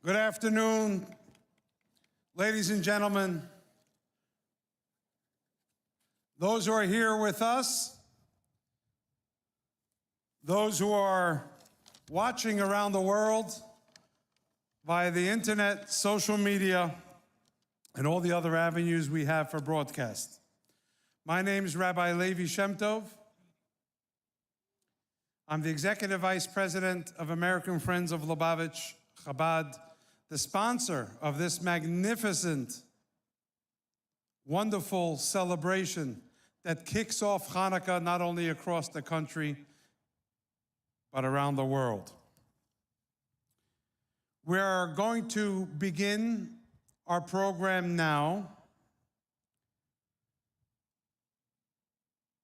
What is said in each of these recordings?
Good afternoon, ladies and gentlemen. Those who are here with us, those who are watching around the world via the internet, social media, and all the other avenues we have for broadcast. My name is Rabbi Shemtov. I'm the Executive Vice President of American Friends of Lubavitch, Chabad, the sponsor of this magnificent, wonderful celebration that kicks off Hannukah not only across the country, but around the world. We're going to begin our program now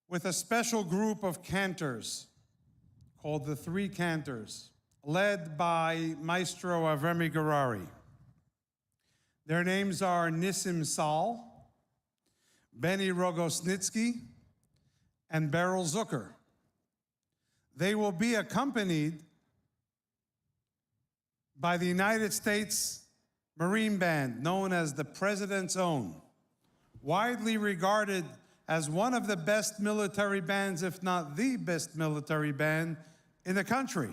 with a special group of cantors called the Three Cantors, led by Maestro Avremi Gerari. Their names are Nissim Sal, Benny Rogosnitsky, and Beryl Zucker. They will be accompanied by the United States Marine Band, known as the President's Own, widely regarded as one of the best military bands, if not the best military band in the country.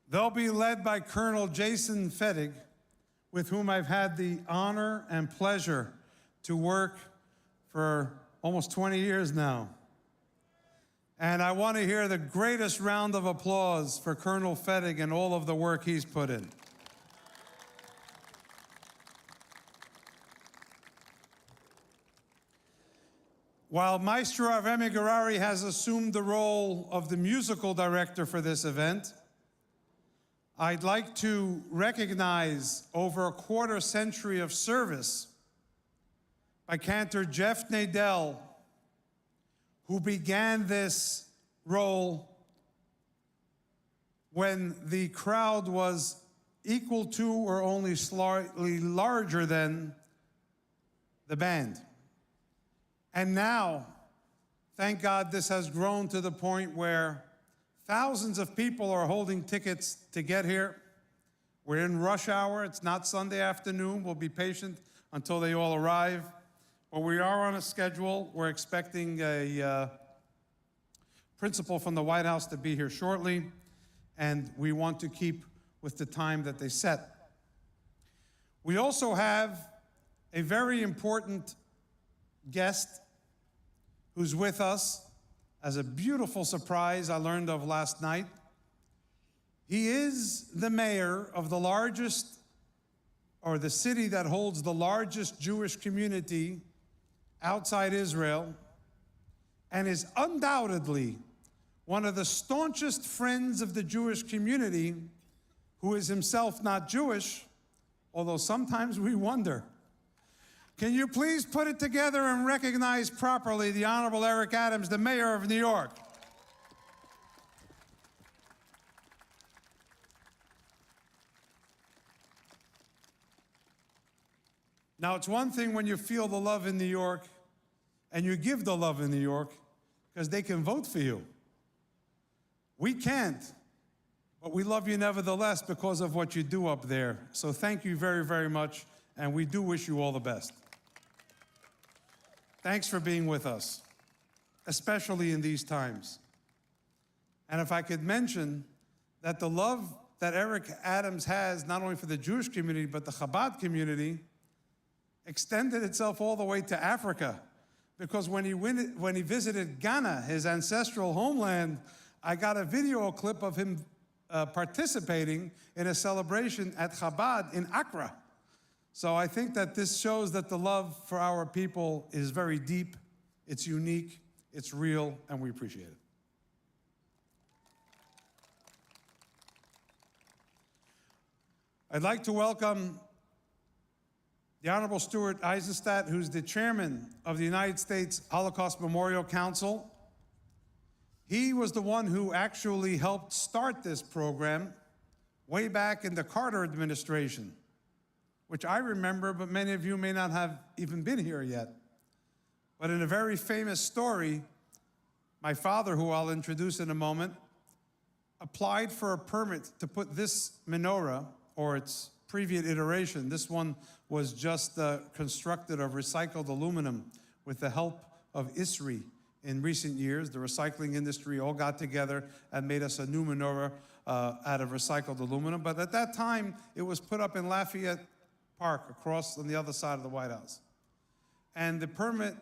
They'll be led by Colonel Jason Fettig, with whom I've had the honor and pleasure to work for almost 20 years now. And I want to hear the greatest round of applause for Colonel Fettig and all of the work he's put in. While Maestro Avremi Gerari has assumed the role of the musical director for this event, I'd like to recognize over a quarter century of service by Cantor Jeff Nadell, who began this role when the crowd was equal to or only slightly larger than the band. And now, thank God, this has grown to the point where thousands of people are holding tickets to get here. We're in rush hour. It's not Sunday afternoon. We'll be patient until they all arrive. But we are on a schedule. We're expecting a principal from the White House to be here shortly, and we want to keep with the time that they set. We also have a very important guest who's with us as a beautiful surprise I learned of last night. He is the mayor of the largest, or the city that holds the largest Jewish community outside Israel, and is undoubtedly one of the staunchest friends of the Jewish community, who is himself not Jewish, although sometimes we wonder. Can you please put it together and recognize properly the Honorable Eric Adams, the mayor of New York? Now, it's one thing when you feel the love in New York and you give the love in New York, because they can vote for you. We can't, but we love you nevertheless because of what you do up there. So thank you very, very much, and we do wish you all the best. Thanks for being with us, especially in these times. And if I could mention that the love that Eric Adams has, not only for the Jewish community, but the Chabad community, extended itself all the way to Africa. Because when he visited Ghana, his ancestral homeland, I got a video clip of him participating in a celebration at Chabad in Accra. So I think that this shows that the love for our people is very deep, it's unique, it's real, and we appreciate it. I'd like to welcome the Honorable Stuart Eisenstadt, who's the chairman of the United States Holocaust Memorial Council. He was the one who actually helped start this program way back in the Carter administration, which I remember, but many of you may not have even been here yet. But in a very famous story, My father, who I'll introduce in a moment, applied for a permit to put this menorah, or its previous iteration. This one was just constructed of recycled aluminum with the help of ISRI. In recent years, the recycling industry all got together and made us a new menorah out of recycled aluminum. But at that time, it was put up in Lafayette Park, across on the other side of the White House. And the permit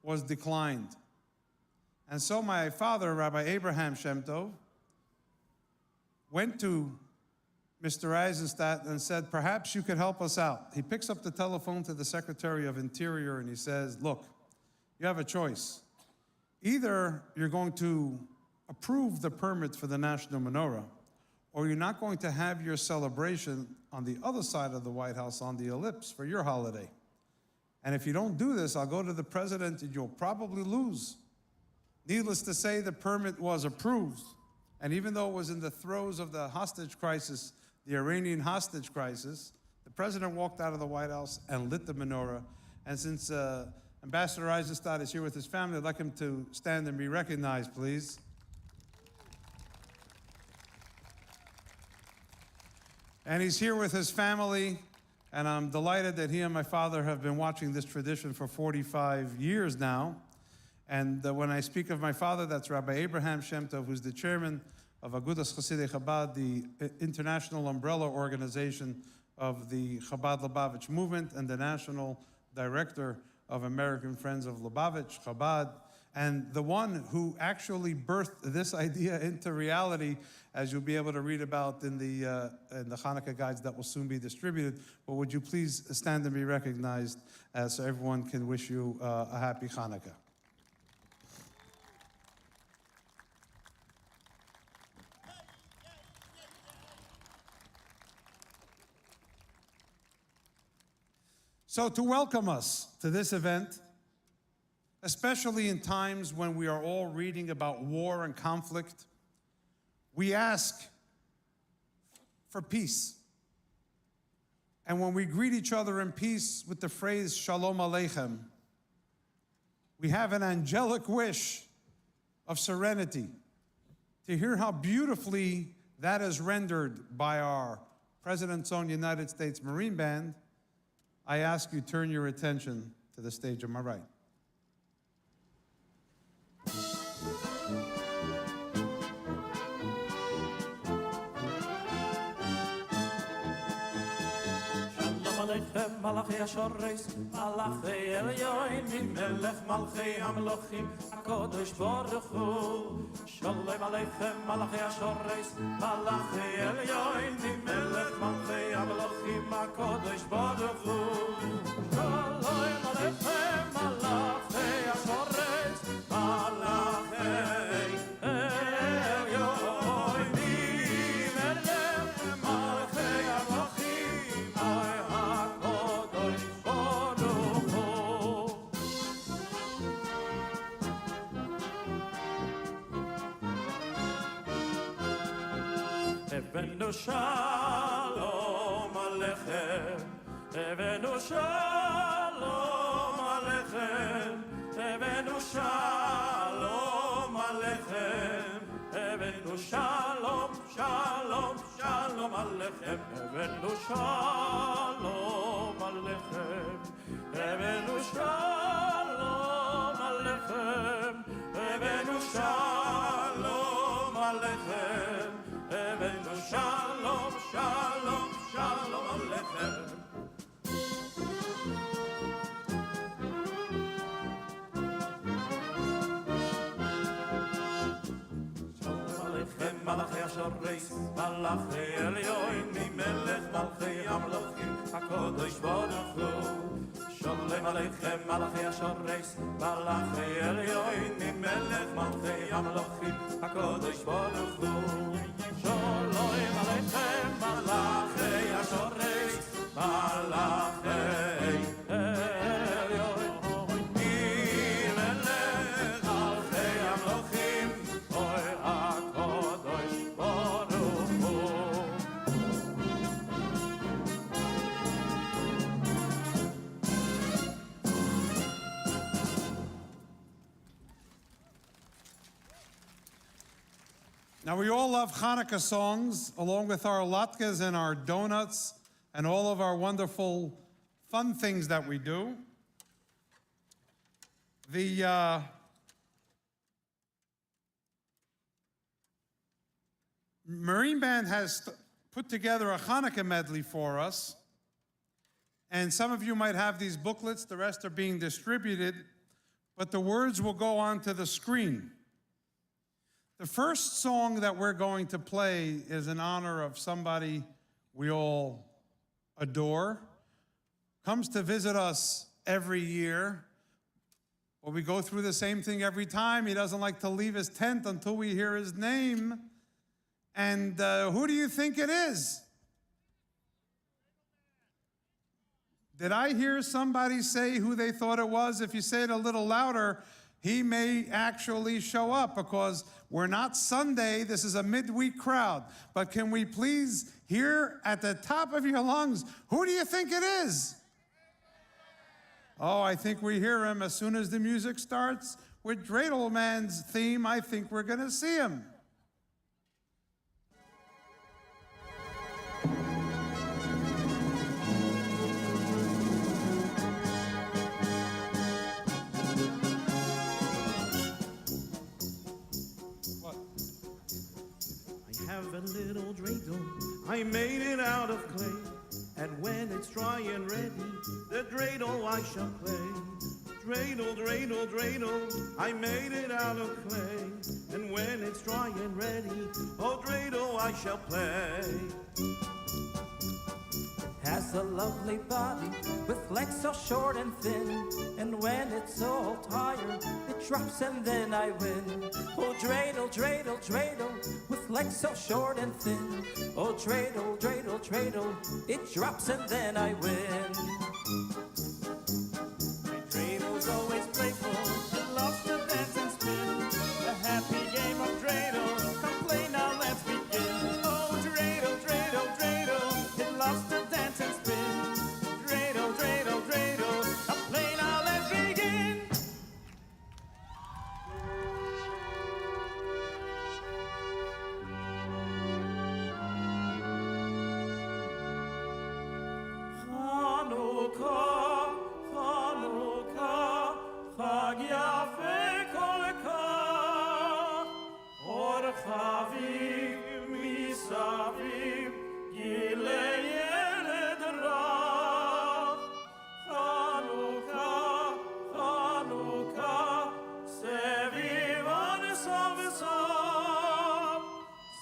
was declined. And so my father, Rabbi Abraham Shemtov, went to Mr. Eisenstadt and said, perhaps you could help us out. He picks up the telephone to the Secretary of Interior and he says, look, you have a choice. Either you're going to approve the permit for the National Menorah, or you're not going to have your celebration on the other side of the White House on the ellipse for your holiday. And if you don't do this, I'll go to the president and you'll probably lose. Needless to say, the permit was approved. And even though it was in the throes of the hostage crisis, the Iranian hostage crisis, the president walked out of the White House and lit the menorah. And since Ambassador Eisenstadt is here with his family, I'd like him to stand and be recognized, please. And he's here with his family, and I'm delighted that he and my father have been watching this tradition for 45 years now. And when I speak of my father, that's Rabbi Abraham Shemtov, who's the chairman of Agudas Chasidei Chabad, the international umbrella organization of the Chabad Lubavitch movement, and the national director of American Friends of Lubavitch, Chabad, and the one who actually birthed this idea into reality, as you'll be able to read about in the Hannukah guides that will soon be distributed. But would you please stand and be recognized so everyone can wish you a happy Hannukah. So to welcome us to this event, especially in times when we are all reading about war and conflict, we ask for peace. And when we greet each other in peace with the phrase Shalom Aleichem, we have an angelic wish of serenity. To hear how beautifully that is rendered by our President's own United States Marine Band, I ask you turn your attention to the stage on my right. מלאכי השורש, מלאכי עליונים, מלך מלכי המלוכים, הקודש ברוך הוא. שלום עליכם מלאכי השורש, מלאכי עליונים, מלך מלכי המלוכים, הקודש ברוך הוא. שלום עליכם מלאכי השורש, מלאכי Evenu shalom alechem, Evenu shalom alechem, Evenu shalom alechem, Evenu shalom, shalom, shalom alechem, Evenu shalom alechem, Evenu shalom alechem, Evenu shalom alechem. Shalom, shalom, shalom alechem. Shalom alechem, malachi השורש, מלאכי עליונים, מלך מלכי המלוכים, הקודש ברוך הוא. שלום עליכם, מלאכי השורש, מלאכי עליונים, מלך מלכי המלוכים, הקודש ברוך הוא. Shalom Aleichem, Malachei HaShoresh, Malachei Elyonim, Melech Malchei HaMlochim, Oy HaKodosh Baruch Hu. Now, we all love Hannukah songs, along with our latkes and our donuts and all of our wonderful fun things that we do. The Marine Band has put together a Hannukah medley for us. And some of you might have these booklets. The rest are being distributed. But the words will go onto the screen. The first song that we're going to play is in honor of somebody we all adore. Comes to visit us every year. But we go through the same thing every time. He doesn't like to leave his tent until we hear his name. And who do you think it is? Did I hear somebody say who they thought it was? If you say it a little louder, he may actually show up, because we're not Sunday. This is a midweek crowd. But can we please hear at the top of your lungs, who do you think it is? Oh, I think we hear him as soon as the music starts. With Dreidel theme, I think we're going to see him. Have a little dreidel, I made it out of clay, and when it's dry and ready, the dreidel I shall play. Dreidel, dreidel, dreidel, I made it out of clay, and when it's dry and ready, oh dreidel I shall play. Has a lovely body with legs so short and thin, and when it's all tired, it drops and then I win. Oh dreidel, dreidel, dreidel, with legs so short and thin. Oh dreidel, dreidel, dreidel, it drops and then I win. My dreidel's always playful, it loves to dance and spin. A happy game of dreidel, come play now, let's begin. Oh dreidel, dreidel, dreidel, it loves to dance and spin. Dreidel, dreidel, dreidel, come play now, let's begin. Hannukah, Hannukah, Chag Yafeh Kol Kach, Or Chaviv Misaviv, Gilei Yeled Rach. Hannukah, Hannukah, Seviv Anesav Esav,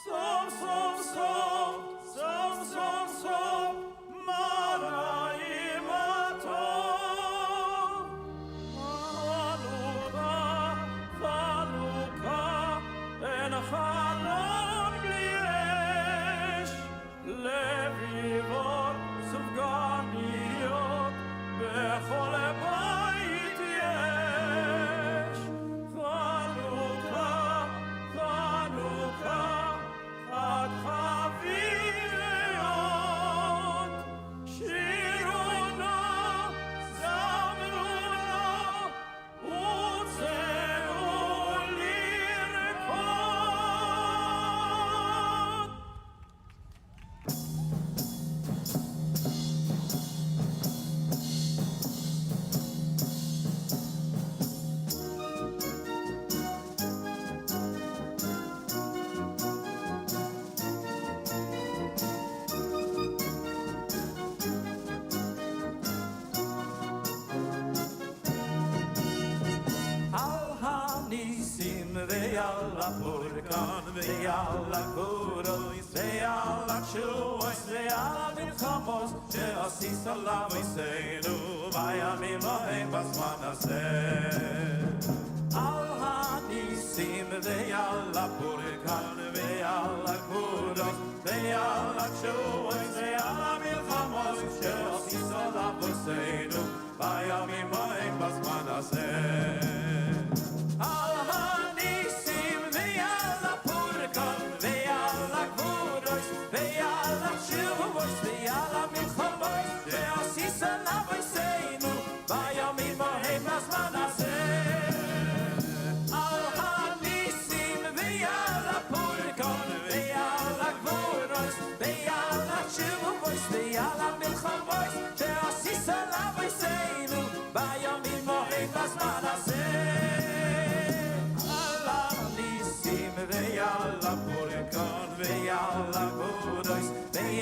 Sov, Sov, Sov, Sov, Sov, Sov, Marayim Atov. Hannukah, Hannukah, Ben Chalon bli esh, Levivot Sufganiyot, Bechol bayit yesh. Hannukah, Hannukah, Chag Chaviyot, Shiruna, Zamruna, Utzeu lirkot. Al hanisim ve'al ha'purkan ve'al ha'kuros ve'al ha'tshuos ve'al ha'milchamos she'asis alav oseinu v'yamim ha'hem b'zman hazeh. Al hanisim ve'al ha'purkan ve'al ha'kuros ve'al ha'tshuos ve'al ha'milchamos she'asis alav oseinu v'yamim ha'hem b'zman hazeh. Al hanisim ve'al ha'purkan ve'al ha'kuros ve'al ha'tshuos ve'al ha'milchamos she'asis alav oseinu v'yamim ha'hem b'zman hazeh. Al hanisim ve'al ha'purkan alla gudois,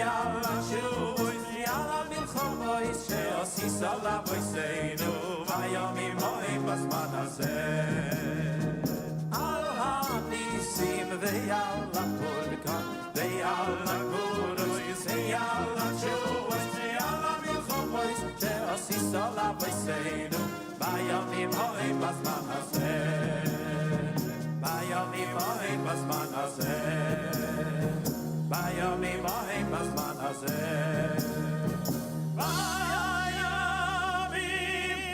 alla shuvois, alla milchomois, she'osis ala voiseinu, vayomim moim basman hazeh. Al ha'nisim ve'al ha'purkan, ve'al ha'gudois, alla shuvois, alla milchomois, she'osis ala voiseinu, vayomim moim basman hazeh. Vayomim moim basman hazeh. Vayomim moim basman hazeh. Vayomim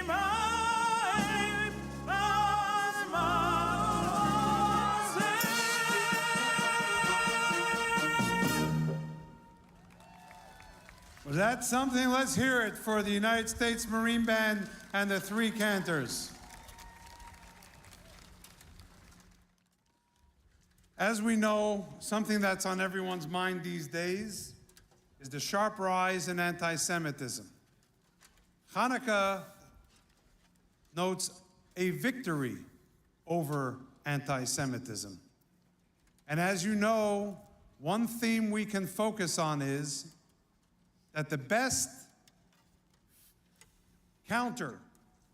moim basman hazeh. Was that something? Let's hear it for the United States Marine Band and the three cantors. As we know, something that's on everyone's mind these days is the sharp rise in anti-Semitism. Hannukah notes a victory over anti-Semitism. And as you know, one theme we can focus on is that the best counter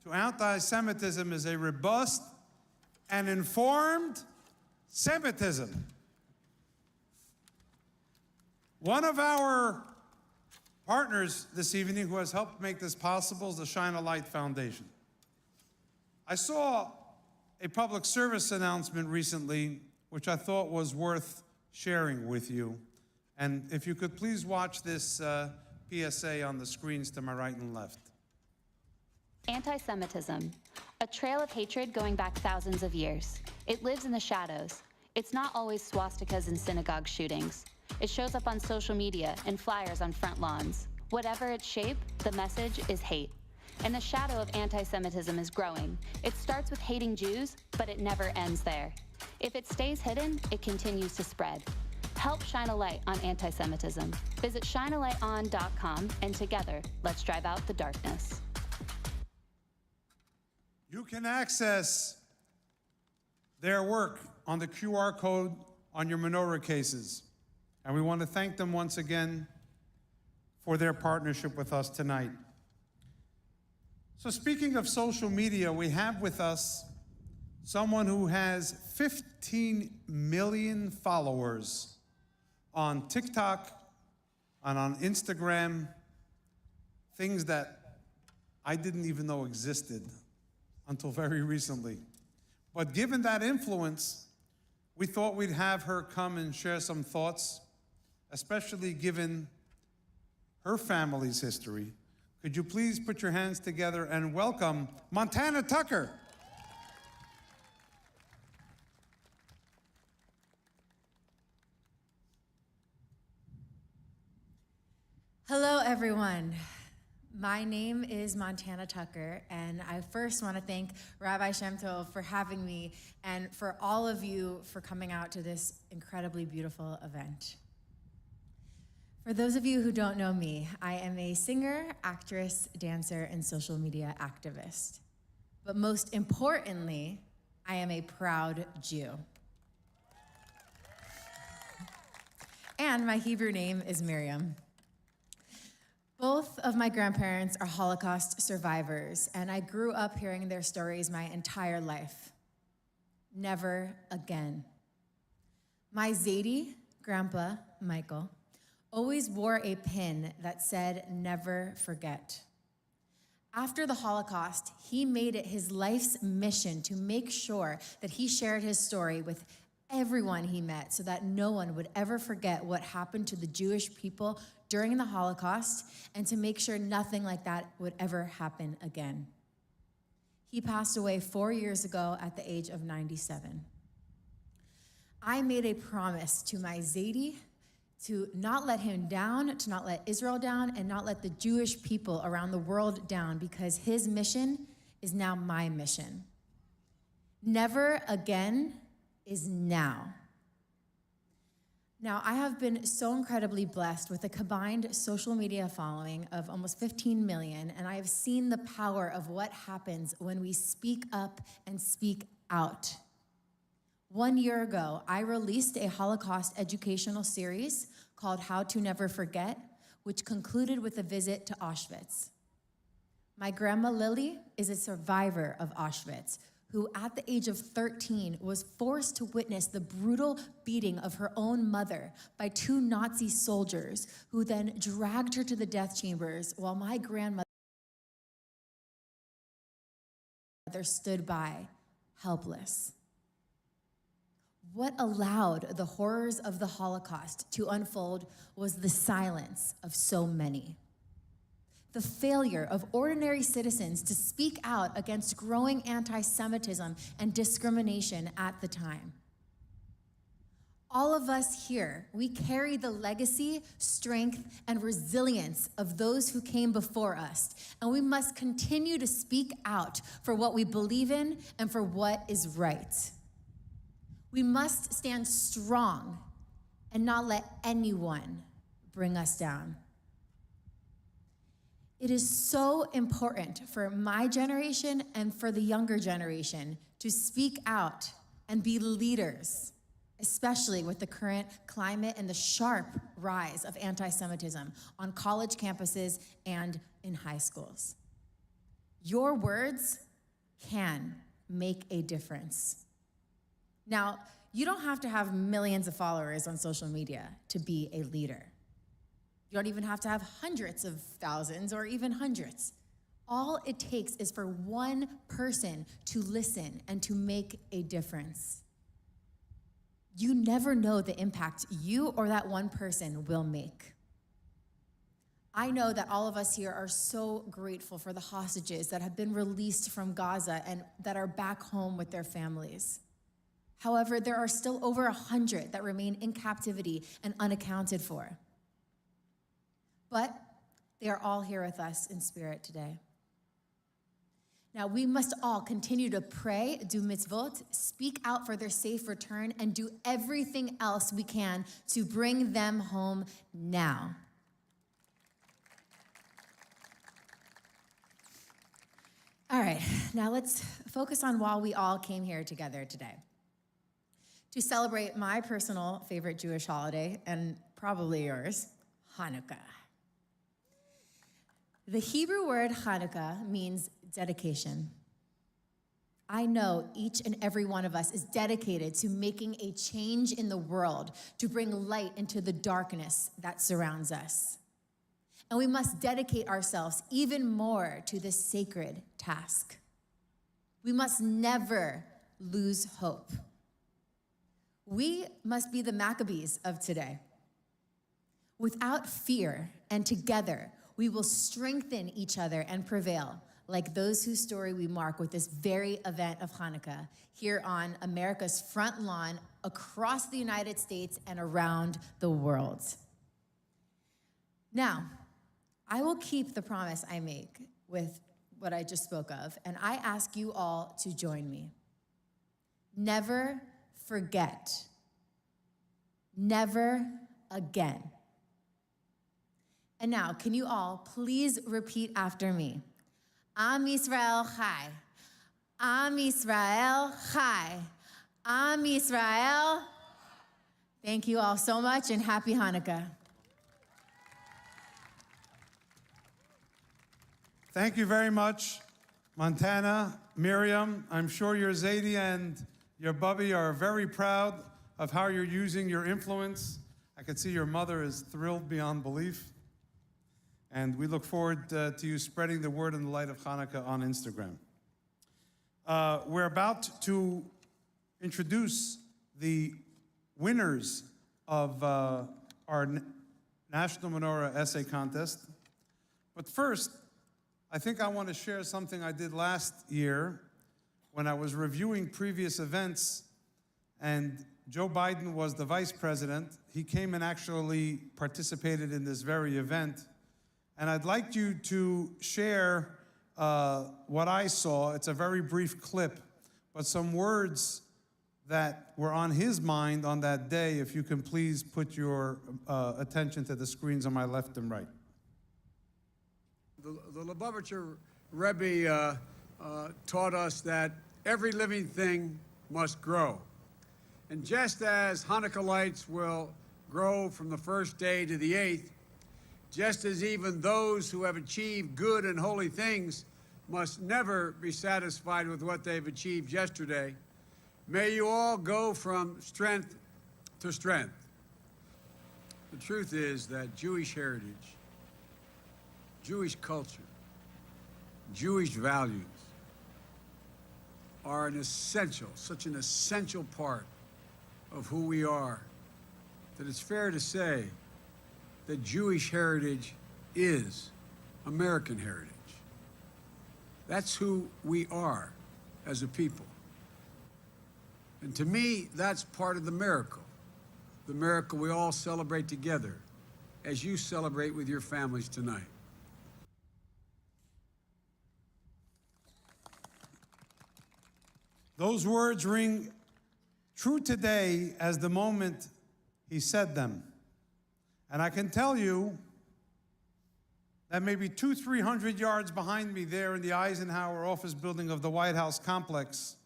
to anti-Semitism is a robust and informed Semitism. One of our partners this evening who has helped make this possible is the Shine a Light Foundation. I saw a public service announcement recently, which I thought was worth sharing with you. And if you could please watch this PSA on the screens to my right and left. Anti-Semitism, a trail of hatred going back thousands of years. It lives in the shadows. It's not always swastikas and synagogue shootings. It shows up on social media and flyers on front lawns. Whatever its shape, the message is hate. And the shadow of anti-Semitism is growing. It starts with hating Jews, but it never ends there. If it stays hidden, it continues to spread. Help shine a light on anti-Semitism. Visit shinealighton.com, and together, let's drive out the darkness. You can access their work on the QR code on your Menorah cases. And we want to thank them once again for their partnership with us tonight. So speaking of social media, we have with us someone who has 15 million followers on TikTok and on Instagram, things that I didn't even know existed until very recently. But given that influence, we thought we'd have her come and share some thoughts, especially given her family's history. Could you please put your hands together and welcome Montana Tucker. Hello, everyone. My name is Montana Tucker, and I first want to thank Rabbi Shemtov for having me and for all of you for coming out to this incredibly beautiful event. For those of you who don't know me, I am a singer, actress, dancer, and social media activist. But most importantly, I am a proud Jew. And my Hebrew name is Miriam. Both of my grandparents are Holocaust survivors, and I grew up hearing their stories my entire life. Never again. My Zadie, Grandpa Michael, always wore a pin that said, "Never forget." After the Holocaust, he made it his life's mission to make sure that he shared his story with everyone he met so that no one would ever forget what happened to the Jewish people during the Holocaust, and to make sure nothing like that would ever happen again. He passed away 4 years ago at the age of 97. I made a promise to my Zadie to not let him down, to not let Israel down, and not let the Jewish people around the world down, because his mission is now my mission. Never again is now. Now, I have been so incredibly blessed with a combined social media following of almost 15 million, and I have seen the power of what happens when we speak up and speak out. 1 year ago, I released a Holocaust educational series called How to Never Forget, which concluded with a visit to Auschwitz. My grandma Lily is a survivor of Auschwitz, who at the age of 13 was forced to witness the brutal beating of her own mother by 2 Nazi soldiers who then dragged her to the death chambers while my grandmother stood by, helpless. What allowed the horrors of the Holocaust to unfold was the silence of so many. The failure of ordinary citizens to speak out against growing anti-Semitism and discrimination at the time. All of us here, we carry the legacy, strength, and resilience of those who came before us, and we must continue to speak out for what we believe in and for what is right. We must stand strong and not let anyone bring us down. It is so important for my generation and for the younger generation to speak out and be leaders, especially with the current climate and the sharp rise of anti-Semitism on college campuses and in high schools. Your words can make a difference. Now, you don't have to have millions of followers on social media to be a leader. You don't even have to have hundreds of thousands or even hundreds. All it takes is for one person to listen and to make a difference. You never know the impact you or that one person will make. I know that all of us here are so grateful for the hostages that have been released from Gaza and that are back home with their families. However, there are still over 100 that remain in captivity and unaccounted for. But they are all here with us in spirit today. Now, we must all continue to pray, do mitzvot, speak out for their safe return, and do everything else we can to bring them home now. All right, now let's focus on why we all came here together today. To celebrate my personal favorite Jewish holiday, and probably yours, Hannukah. The Hebrew word Hannukah means dedication. I know each and every one of us is dedicated to making a change in the world, to bring light into the darkness that surrounds us. And we must dedicate ourselves even more to this sacred task. We must never lose hope. We must be the Maccabees of today. Without fear and together, we will strengthen each other and prevail, like those whose story we mark with this very event of Hannukah here on America's front lawn across the United States and around the world. Now, I will keep the promise I make with what I just spoke of, and I ask you all to join me. Never forget. Never again. And now, can you all please repeat after me? Am Yisrael Chai. Am Yisrael Chai. Am Yisrael. Thank you all so much, and happy Hannukah. Thank you very much, Montana, Miriam. I'm sure your Zadie and your Bubby are very proud of how you're using your influence. I can see your mother is thrilled beyond belief. And we look forward to you spreading the word in the light of Hannukah on Instagram. We're about to introduce the winners of our National Menorah Essay Contest. But first, I think I want to share something I did last year when I was reviewing previous events, and Joe Biden was the vice president. He came and actually participated in this very event. And I'd like you to share what I saw. It's a very brief clip, but some words that were on his mind on that day, if you can please put your attention to the screens on my left and right. The Lubavitcher Rebbe taught us that every living thing must grow. And just as Hannukah lights will grow from the first day to the 8th, just as even those who have achieved good and holy things must never be satisfied with what they've achieved yesterday, may you all go from strength to strength. The truth is that Jewish heritage, Jewish culture, Jewish values are such an essential part of who we are, that it's fair to say that Jewish heritage is American heritage. That's who we are as a people. And to me, that's part of the miracle we all celebrate together as you celebrate with your families tonight. Those words ring true today as the moment he said them. And I can tell you that maybe 200-300 yards behind me there in the Eisenhower office building of the White House complex,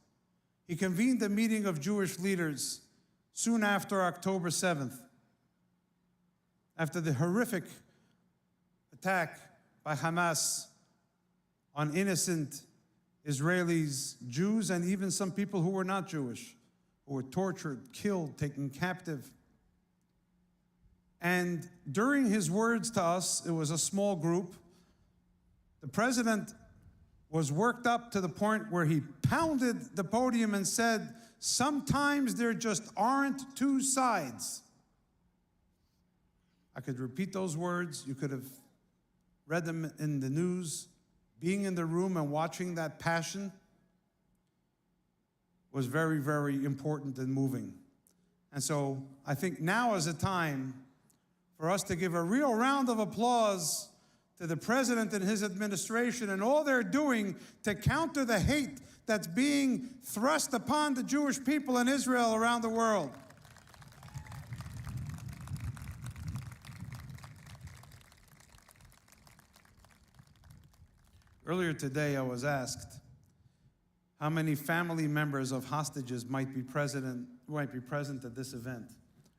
he convened a meeting of Jewish leaders soon after October 7th, after the horrific attack by Hamas on innocent Israelis, Jews, and even some people who were not Jewish, who were tortured, killed, taken captive. And during his words to us, it was a small group, the president was worked up to the point where he pounded the podium and said, "Sometimes there just aren't two sides." I could repeat those words. You could have read them in the news. Being in the room and watching that passion was very, very important and moving. And so I think now is a time for us to give a real round of applause to the president and his administration and all they're doing to counter the hate that's being thrust upon the Jewish people in Israel around the world. Earlier today, I was asked how many family members of hostages might be present at this event.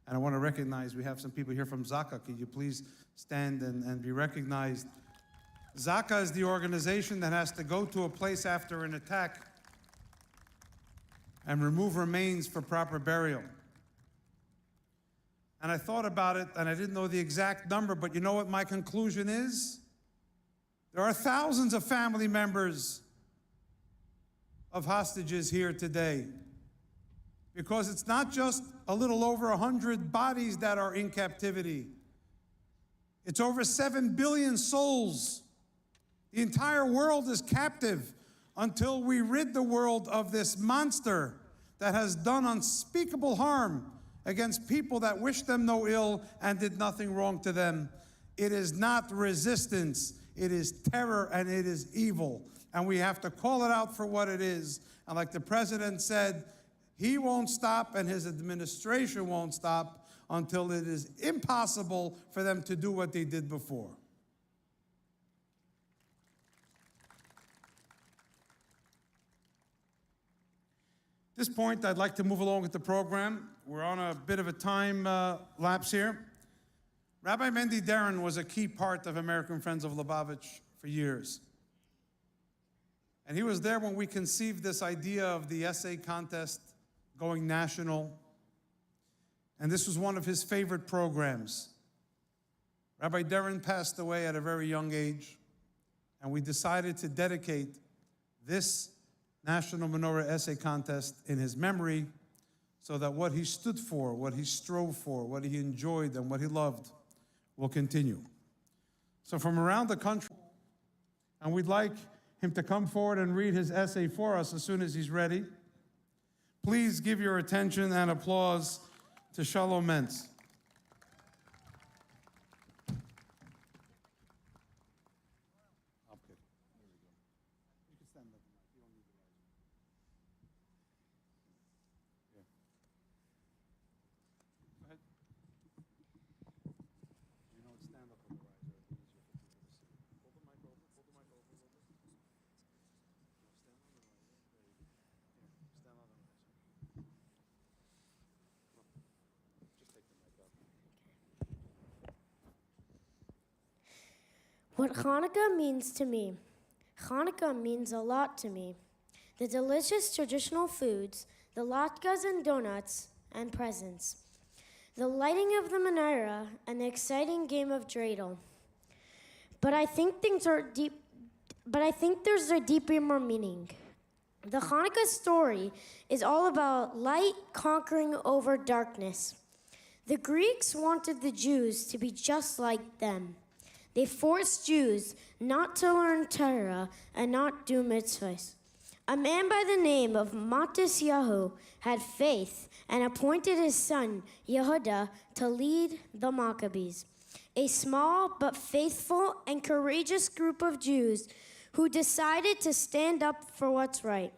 And I want to recognize we have some people here from Zaka. Could you please stand and be recognized? Zaka is the organization that has to go to a place after an attack and remove remains for proper burial. And I thought about it, and I didn't know the exact number, but you know what my conclusion is? There are thousands of family members of hostages here today, because it's not just a little over 100 bodies that are in captivity. It's over 7 billion souls. The entire world is captive until we rid the world of this monster that has done unspeakable harm against people that wish them no ill and did nothing wrong to them. It is not resistance, it is terror and it is evil. And we have to call it out for what it is. And like the president said, he won't stop and his administration won't stop until it is impossible for them to do what they did before. At this point, I'd like to move along with the program. We're on a bit of a time lapse here. Rabbi Mendy Darren was a key part of American Friends of Lubavitch for years. And he was there when we conceived this idea of the essay contest going national. And this was one of his favorite programs. Rabbi Darren passed away at a very young age, and we decided to dedicate this National Menorah Essay Contest in his memory so that what he stood for, what he strove for, what he enjoyed, and what he loved will continue. So from around the country, and we'd like him to come forward and read his essay for us as soon as he's ready. Please give your attention and applause to Shalom Mentz. What Hanukkah means to me. Hanukkah means a lot to me. The delicious traditional foods, the latkes and donuts, and presents. The lighting of the menorah and the exciting game of dreidel. But I think there's a deeper more meaning. The Hanukkah story is all about light conquering over darkness. The Greeks wanted the Jews to be just like them. They forced Jews not to learn Torah and not do mitzvahs. A man by the name of Matisyahu had faith and appointed his son Yehuda to lead the Maccabees, a small but faithful and courageous group of Jews who decided to stand up for what's right.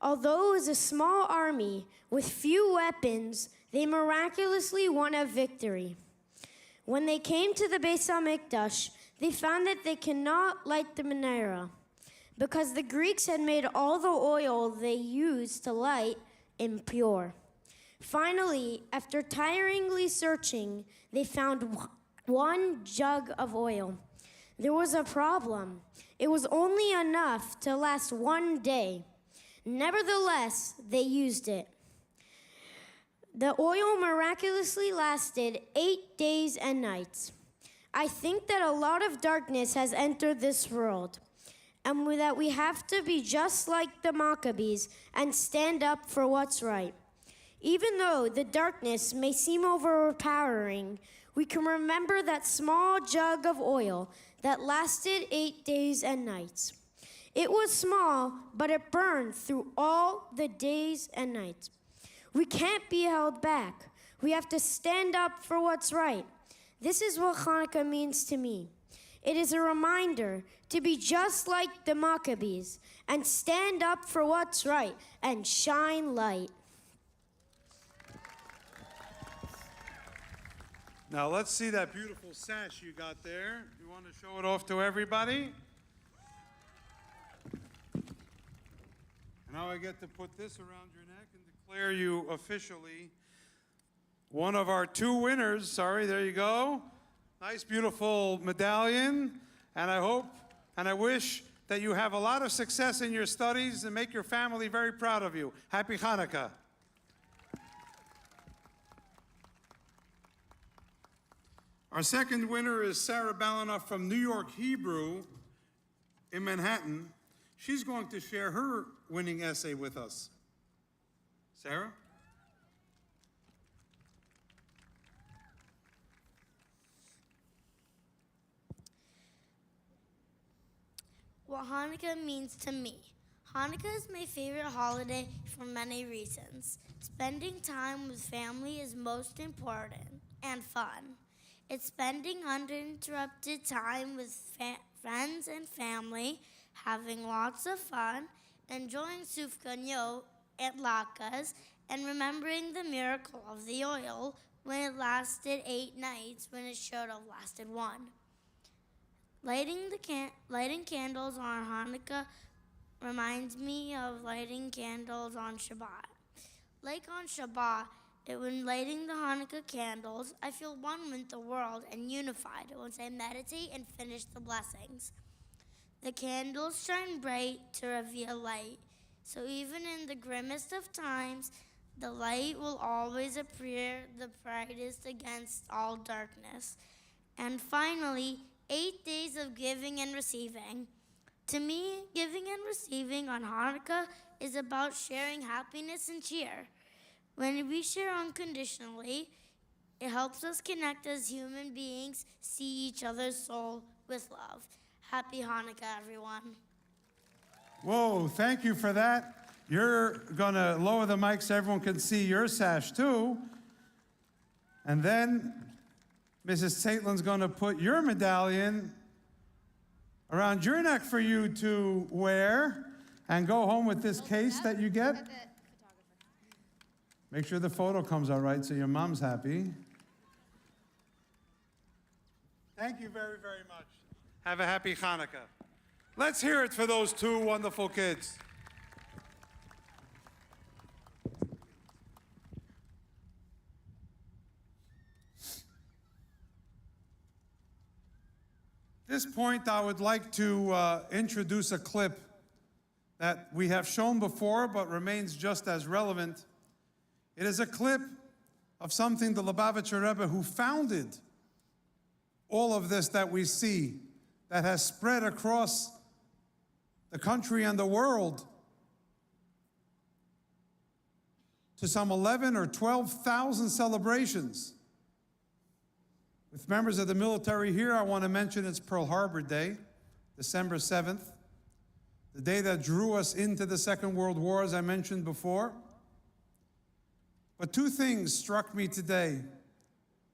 Although it was a small army with few weapons, they miraculously won a victory. When they came to the Beis HaMikdash, they found that they cannot light the menorah because the Greeks had made all the oil they used to light impure. Finally, after tiringly searching, they found one jug of oil. There was a problem. It was only enough to last one day. Nevertheless, they used it. The oil miraculously lasted 8 days and nights. I think that a lot of darkness has entered this world, and that we have to be just like the Maccabees and stand up for what's right. Even though the darkness may seem overpowering, we can remember that small jug of oil that lasted 8 days and nights. It was small, but it burned through all the days and nights. We can't be held back. We have to stand up for what's right. This is what Hanukkah means to me. It is a reminder to be just like the Maccabees and stand up for what's right and shine light. Now let's see that beautiful sash you got there. You want to show it off to everybody? And now I get to put this around your neck and declare you officially one of our 2 winners. Sorry, there you go. Nice, beautiful medallion. And I hope and I wish that you have a lot of success in your studies and make your family very proud of you. Happy Hanukkah. Our second winner is Sarah Balinoff from New York Hebrew in Manhattan. She's going to share her winning essay with us. Sarah? What Hanukkah means to me. Hanukkah is my favorite holiday for many reasons. Spending time with family is most important and fun. It's spending uninterrupted time with friends and family, having lots of fun, enjoying sufganiyot and latkes, and remembering the miracle of the oil when it lasted 8 nights when it should have lasted 1. Lighting candles on Hanukkah reminds me of lighting candles on Shabbat. Like on Shabbat, when lighting the Hanukkah candles, I feel one with the world and unified once I meditate and finish the blessings. The candles shine bright to reveal light, so even in the grimmest of times, the light will always appear the brightest against all darkness. And finally, 8 days of giving and receiving. To me, giving and receiving on Hanukkah is about sharing happiness and cheer. When we share unconditionally, it helps us connect as human beings, see each other's soul with love. Happy Hanukkah, everyone. Whoa, thank you for that. You're going to lower the mic so everyone can see your sash, too. And then Mrs. Taitlin's going to put your medallion around your neck for you to wear and go home with this case that you get. Make sure the photo comes out right so your mom's happy. Thank you very, very much. Have a happy Hanukkah. Let's hear it for those 2 wonderful kids. this point, I would like to introduce a clip that we have shown before, but remains just as relevant. It is a clip of something the Lubavitcher Rebbe, who founded all of this that we see, that has spread across the country and the world to some 11 or 12,000 celebrations. With members of the military here, I want to mention it's Pearl Harbor Day, December 7th, the day that drew us into the Second World War, as I mentioned before. But two things struck me today.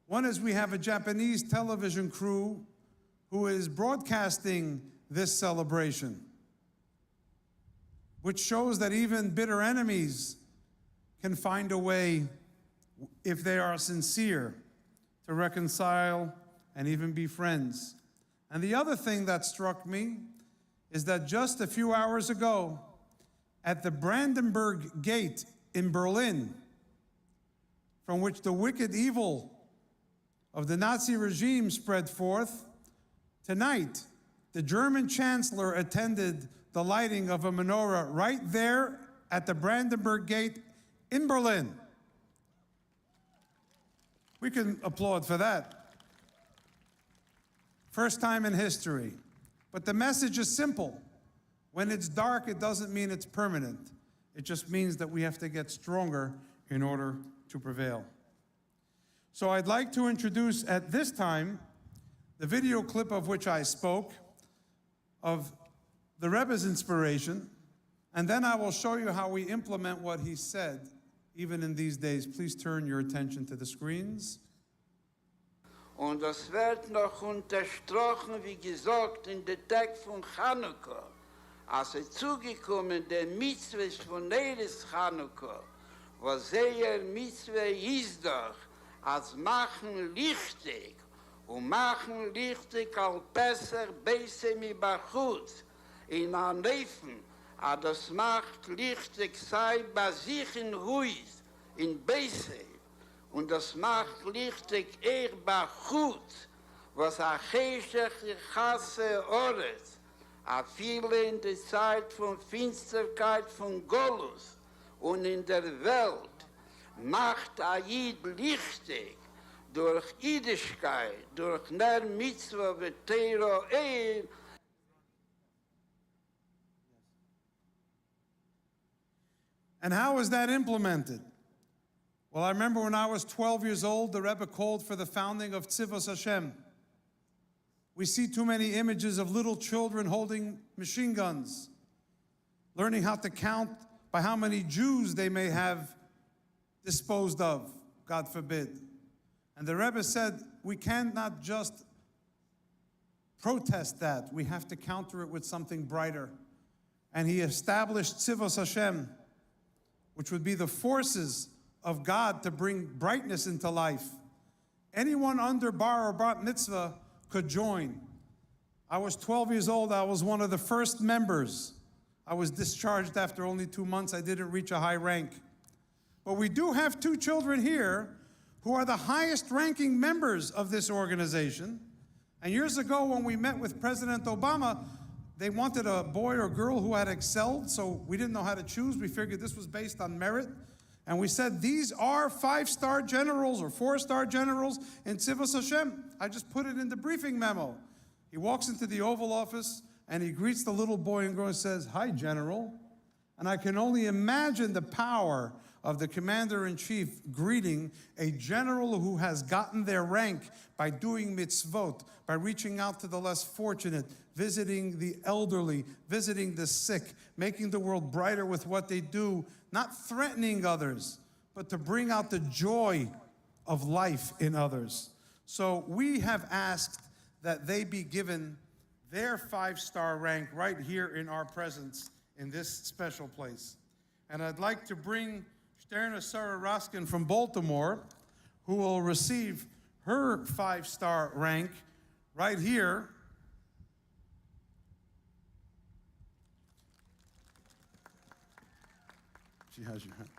One is we have a Japanese television crew who is broadcasting this celebration, which shows that even bitter enemies can find a way, if they are sincere, to reconcile and even be friends. And the other thing that struck me is that just a few hours ago, at the Brandenburg Gate in Berlin, from which the wicked evil of the Nazi regime spread forth, tonight, the German chancellor attended the lighting of a menorah right there at the Brandenburg Gate in Berlin. We can applaud for that. First time in history. But the message is simple. When it's dark, it doesn't mean it's permanent. It just means that we have to get stronger in order to prevail. So I'd like to introduce at this time the video clip of which I spoke, of the Rebbe's inspiration, and then I will show you how we implement what he said, even in these days. Please turn your attention to the screens. Und das wird noch unterstrichen, wie gesagt, in der Tag von Hannukah, als zugekommen der Mitzvah von Eres Hannukah, was sehr Mitzvah ist doch, als machen lichtig, und machen lichtig al besser besser mi bachutz, in an Neffen, a das macht lichtig sei bei sich in Huis, in Beisei, und das macht lichtig bachutz, was a cheshech chasse Ores, a viele in der Zeit von Finsterkeit von Golus und in der Welt, macht a Jid lichtig, durch Jüdischkeit, durch Ner Mitzvah v'Teiro And how is that implemented? Well, I remember when I was 12 years old, the Rebbe called for the founding of Tzivos Hashem. We see too many images of little children holding machine guns, learning how to count by how many Jews they may have disposed of, God forbid. And the Rebbe said, we cannot just protest that. We have to counter it with something brighter. And he established Tzivos Hashem, which would be the forces of God to bring brightness into life. Anyone under bar or bat mitzvah could join. I was 12 years old. I was one of the first members. I was discharged after only 2 months. I didn't reach a high rank. But we do have 2 children here who are the highest ranking members of this organization. And years ago when we met with President Obama, they wanted a boy or girl who had excelled, so we didn't know how to choose. We figured this was based on merit. And we said, these are 5-star generals or 4-star generals in Tzivos Hashem. I just put it in the briefing memo. He walks into the Oval Office and he greets the little boy and girl and says, "Hi, General." And I can only imagine the power of the commander-in-chief greeting a general who has gotten their rank by doing mitzvot, by reaching out to the less fortunate, visiting the elderly, visiting the sick, making the world brighter with what they do, not threatening others, but to bring out the joy of life in others. So we have asked that they be given their 5-star rank right here in our presence in this special place. And I'd like to bring Sterna Sarah Raskin from Baltimore, who will receive her 5-star rank right here. She has your hand.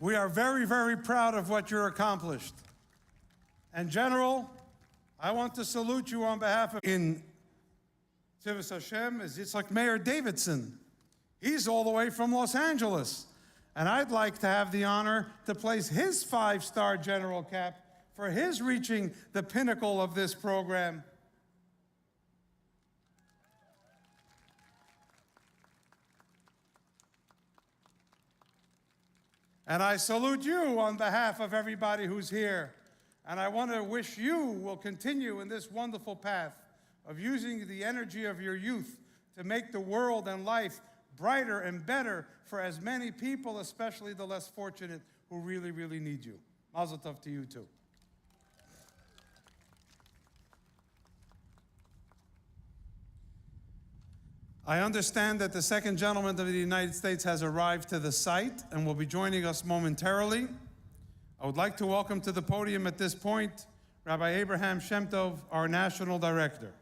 We are very, very proud of what you're accomplished. And General, I want to salute you on behalf of in Tivus Hashem is Yitzhak Mayor Davidson. He's all the way from Los Angeles. And I'd like to have the honor to place his 5-star general cap for his reaching the pinnacle of this program. And I salute you on behalf of everybody who's here. And I want to wish you will continue in this wonderful path of using the energy of your youth to make the world and life brighter and better for as many people, especially the less fortunate who really, really need you. Mazel tov to you too. I understand that the second gentleman of the United States has arrived to the site and will be joining us momentarily. I would like to welcome to the podium at this point Rabbi Abraham Shemtov, our National Director.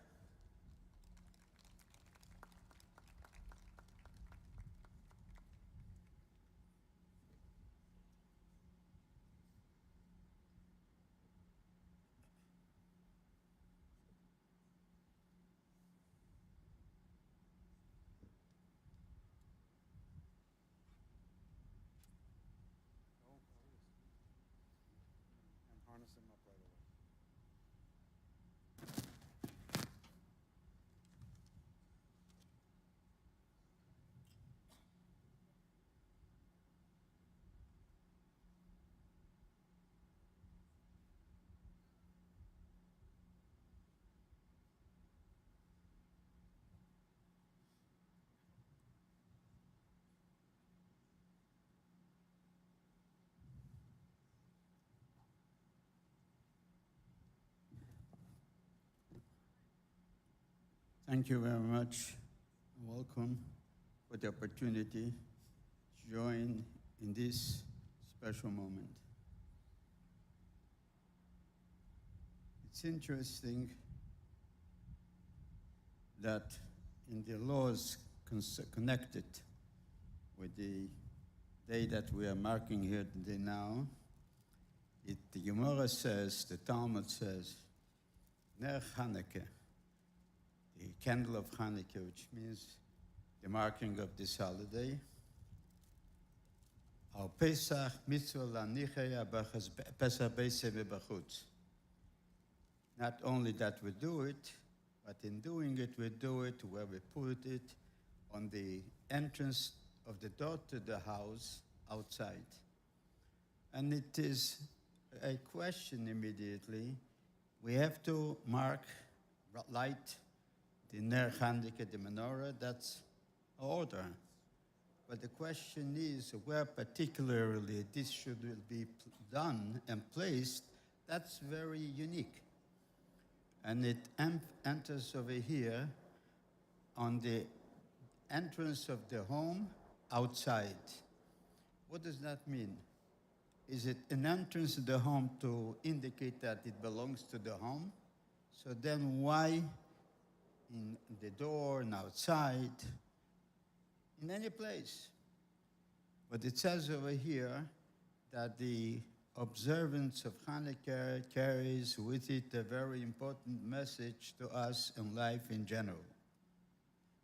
Thank you very much. Welcome for the opportunity to join in this special moment. It's interesting that in the laws connected with the day that we are marking here today now, the Gemara says, the Talmud says, Ner Hannukah, the candle of Hannukah, which means the marking of this holiday. Our Pesach mitzvah lanichaya Pesach beise b'bachutz. Not only that we do it, but in doing it, we do it where we put it on the entrance of the door to the house outside. And it is a question immediately. We have to mark, light the Ner Hannukah, the Menorah, that's order. But the question is where particularly this should be done and placed. That's very unique. And it enters over here on the entrance of the home outside. What does that mean? Is it an entrance to the home to indicate that it belongs to the home? So then why in the door and outside, in any place? But it says over here that the observance of Hannukah carries with it a very important message to us in life in general.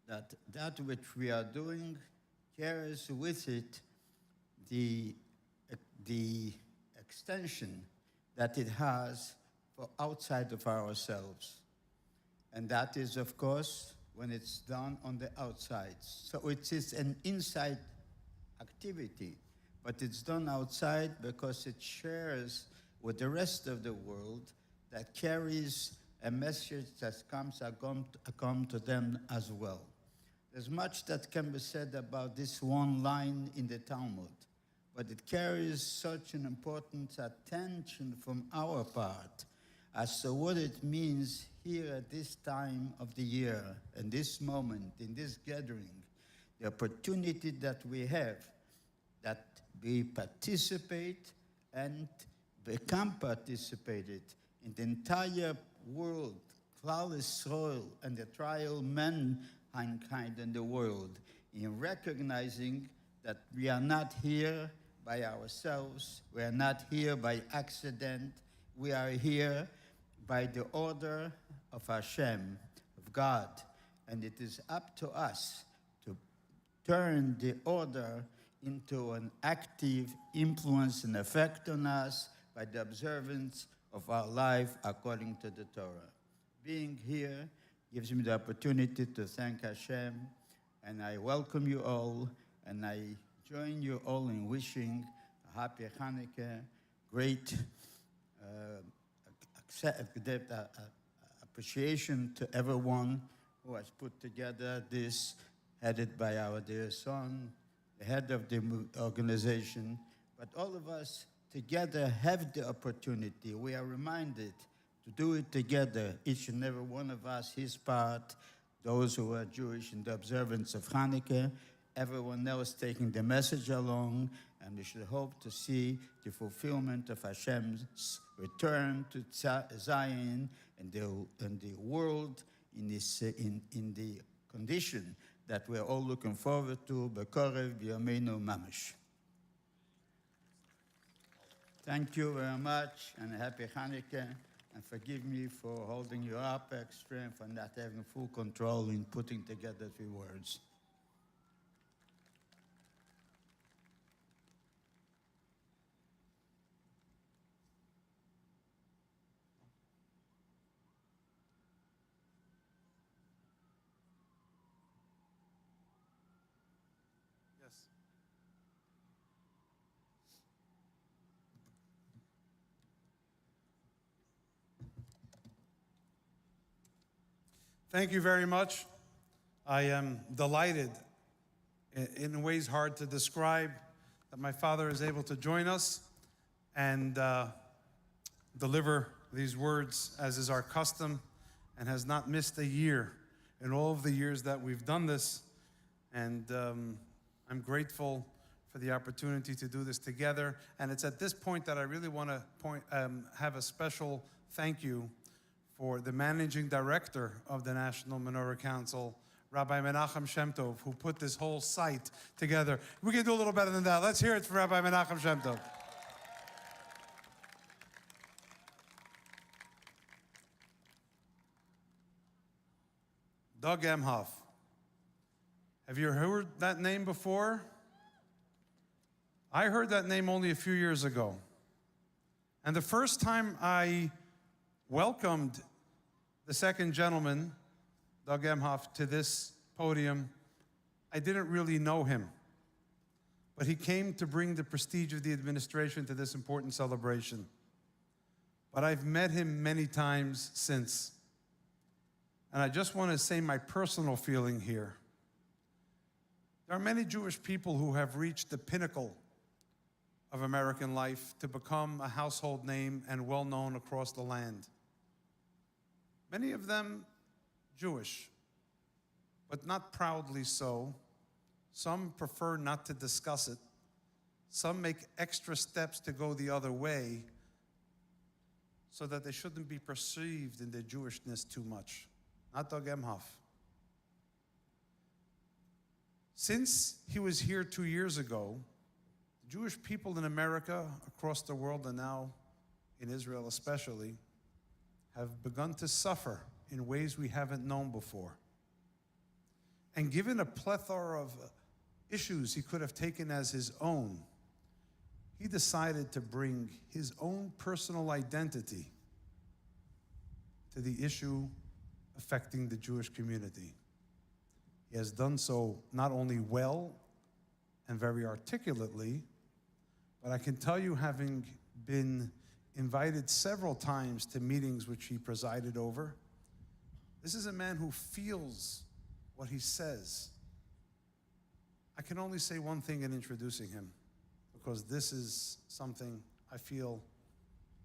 That which we are doing carries with it the extension that it has for outside of ourselves. And that is, of course, when it's done on the outside. So it is an inside activity, but it's done outside because it shares with the rest of the world that carries a message that comes to them as well. There's much that can be said about this one line in the Talmud, but it carries such an important attention from our part as to what it means here at this time of the year, in this moment, in this gathering, the opportunity that we have, that we participate and become participated in the entire world, Klal Yisrael, and the trial mankind in the world, in recognizing that we are not here by ourselves. We are not here by accident. We are here by the order of Hashem, of God. And it is up to us to turn the order into an active influence and effect on us by the observance of our life according to the Torah. Being here gives me the opportunity to thank Hashem, and I welcome you all, and I join you all in wishing a happy Hannukah, great appreciation to everyone who has put together this, headed by our dear son, the head of the organization. But all of us together have the opportunity. We are reminded to do it together, each and every one of us, his part, those who are Jewish in the observance of Hanukkah, everyone else taking the message along, and we should hope to see the fulfillment of Hashem's return to Zion and the world in the condition that we're all looking forward to, Bekorev B'Yameinu Mamash. Thank you very much, and happy Hanukkah, and forgive me for holding you up extra and for not having full control in putting together 3 words. Yes. Thank you very much. I am delighted, in ways hard to describe, that my father is able to join us and deliver these words as is our custom, and has not missed a year in all of the years that we've done this. And I'm grateful for the opportunity to do this together. And it's at this point that I really want to have a special thank you for the managing director of the National Menorah Council, Rabbi Menachem Shemtov, who put this whole site together. We can do a little better than that. Let's hear it for Rabbi Menachem Shemtov. Doug Emhoff. Have you heard that name before? I heard that name only a few years ago. And the first time I welcomed the second gentleman, Doug Emhoff, to this podium, I didn't really know him. But he came to bring the prestige of the administration to this important celebration. But I've met him many times since. And I just want to say my personal feeling here. There are many Jewish people who have reached the pinnacle of American life to become a household name and well known across the land. Many of them Jewish, but not proudly so. Some prefer not to discuss it. Some make extra steps to go the other way so that they shouldn't be perceived in their Jewishness too much. Not Doug Emhoff. Since he was here 2 years ago, the Jewish people in America, across the world, and now in Israel especially, have begun to suffer in ways we haven't known before. And given a plethora of issues he could have taken as his own, he decided to bring his own personal identity to the issue affecting the Jewish community. He has done so not only well and very articulately, but I can tell you, having been invited several times to meetings which he presided over, this is a man who feels what he says. I can only say one thing in introducing him, because this is something I feel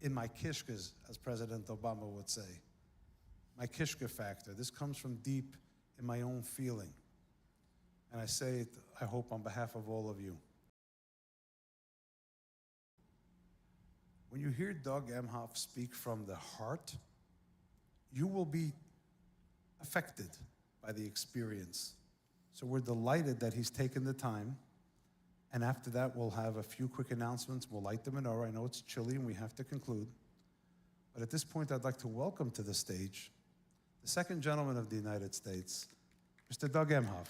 in my kishkas, as President Obama would say. My kishka factor. This comes from deep in my own feeling. And I say it, I hope, on behalf of all of you. When you hear Doug Emhoff speak from the heart, you will be affected by the experience. So we're delighted that he's taken the time And after that, we'll have a few quick announcements. We'll light the menorah. I know it's chilly and we have to conclude. But at this point, I'd like to welcome to the stage the second gentleman of the United States, Mr. Doug Emhoff.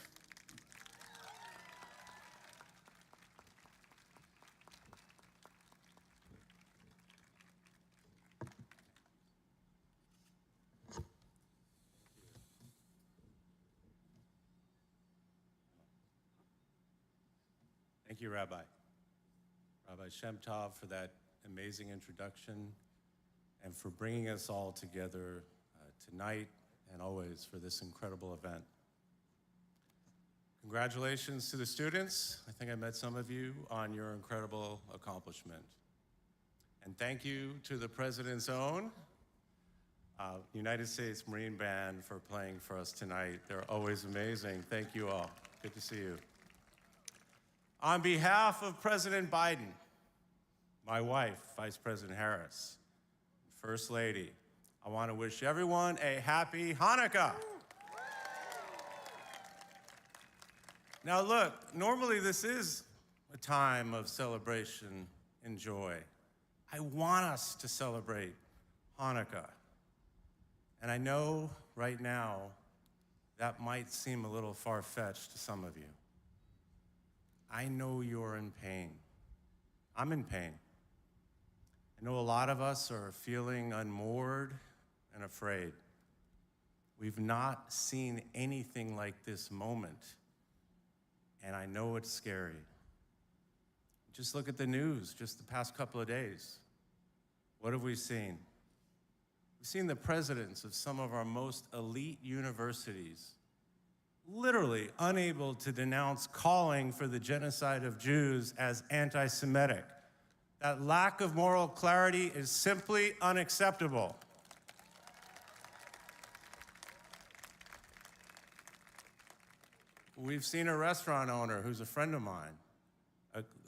Thank you, Rabbi. Rabbi Shemtov, for that amazing introduction and for bringing us all together tonight and always for this incredible event. Congratulations to the students. I think I met some of you on your incredible accomplishment. And thank you to the President's own United States Marine Band for playing for us tonight. They're always amazing. Thank you all. Good to see you. On behalf of President Biden, my wife, Vice President Harris, First Lady, I want to wish everyone a happy Hanukkah. Now look, normally this is a time of celebration and joy. I want us to celebrate Hanukkah. And I know right now that might seem a little far-fetched to some of you. I know you're in pain. I'm in pain. I know a lot of us are feeling unmoored and afraid. We've not seen anything like this moment, and I know it's scary. Just look at the news just the past couple of days. What have we seen? We've seen the presidents of some of our most elite universities literally unable to denounce calling for the genocide of Jews as anti-Semitic. That lack of moral clarity is simply unacceptable. We've seen a restaurant owner who's a friend of mine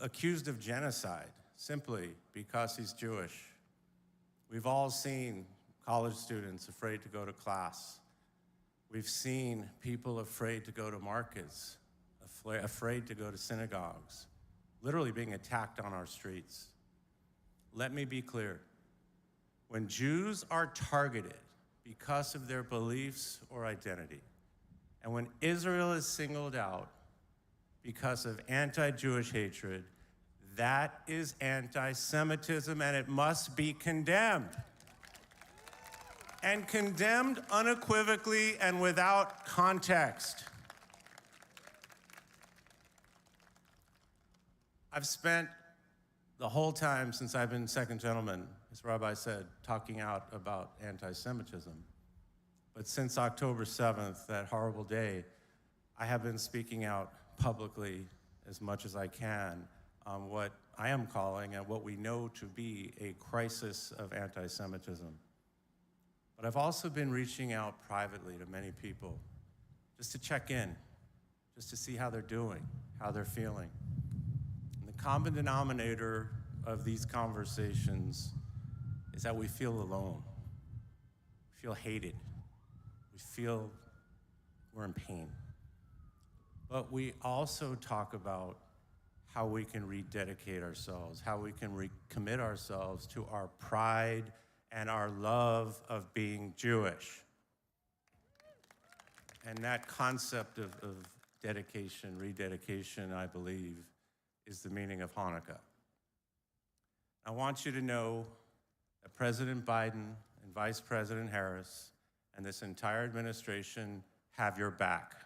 accused of genocide simply because he's Jewish. We've all seen college students afraid to go to class. We've seen people afraid to go to markets, afraid to go to synagogues, literally being attacked on our streets. Let me be clear. When Jews are targeted because of their beliefs or identity, and when Israel is singled out because of anti-Jewish hatred, that is anti-Semitism and it must be condemned. And condemned unequivocally and without context. I've spent the whole time since I've been second gentleman, as Rabbi said, talking out about anti-Semitism. But since October 7th, that horrible day, I have been speaking out publicly as much as I can on what I am calling and what we know to be a crisis of anti-Semitism. But I've also been reaching out privately to many people just to check in, just to see how they're doing, how they're feeling. And the common denominator of these conversations is that we feel alone, we feel hated, we feel we're in pain. But we also talk about how we can rededicate ourselves, how we can recommit ourselves to our pride and our love of being Jewish. And that concept of dedication, rededication, I believe, is the meaning of Hanukkah. I want you to know that President Biden and Vice President Harris and this entire administration have your back.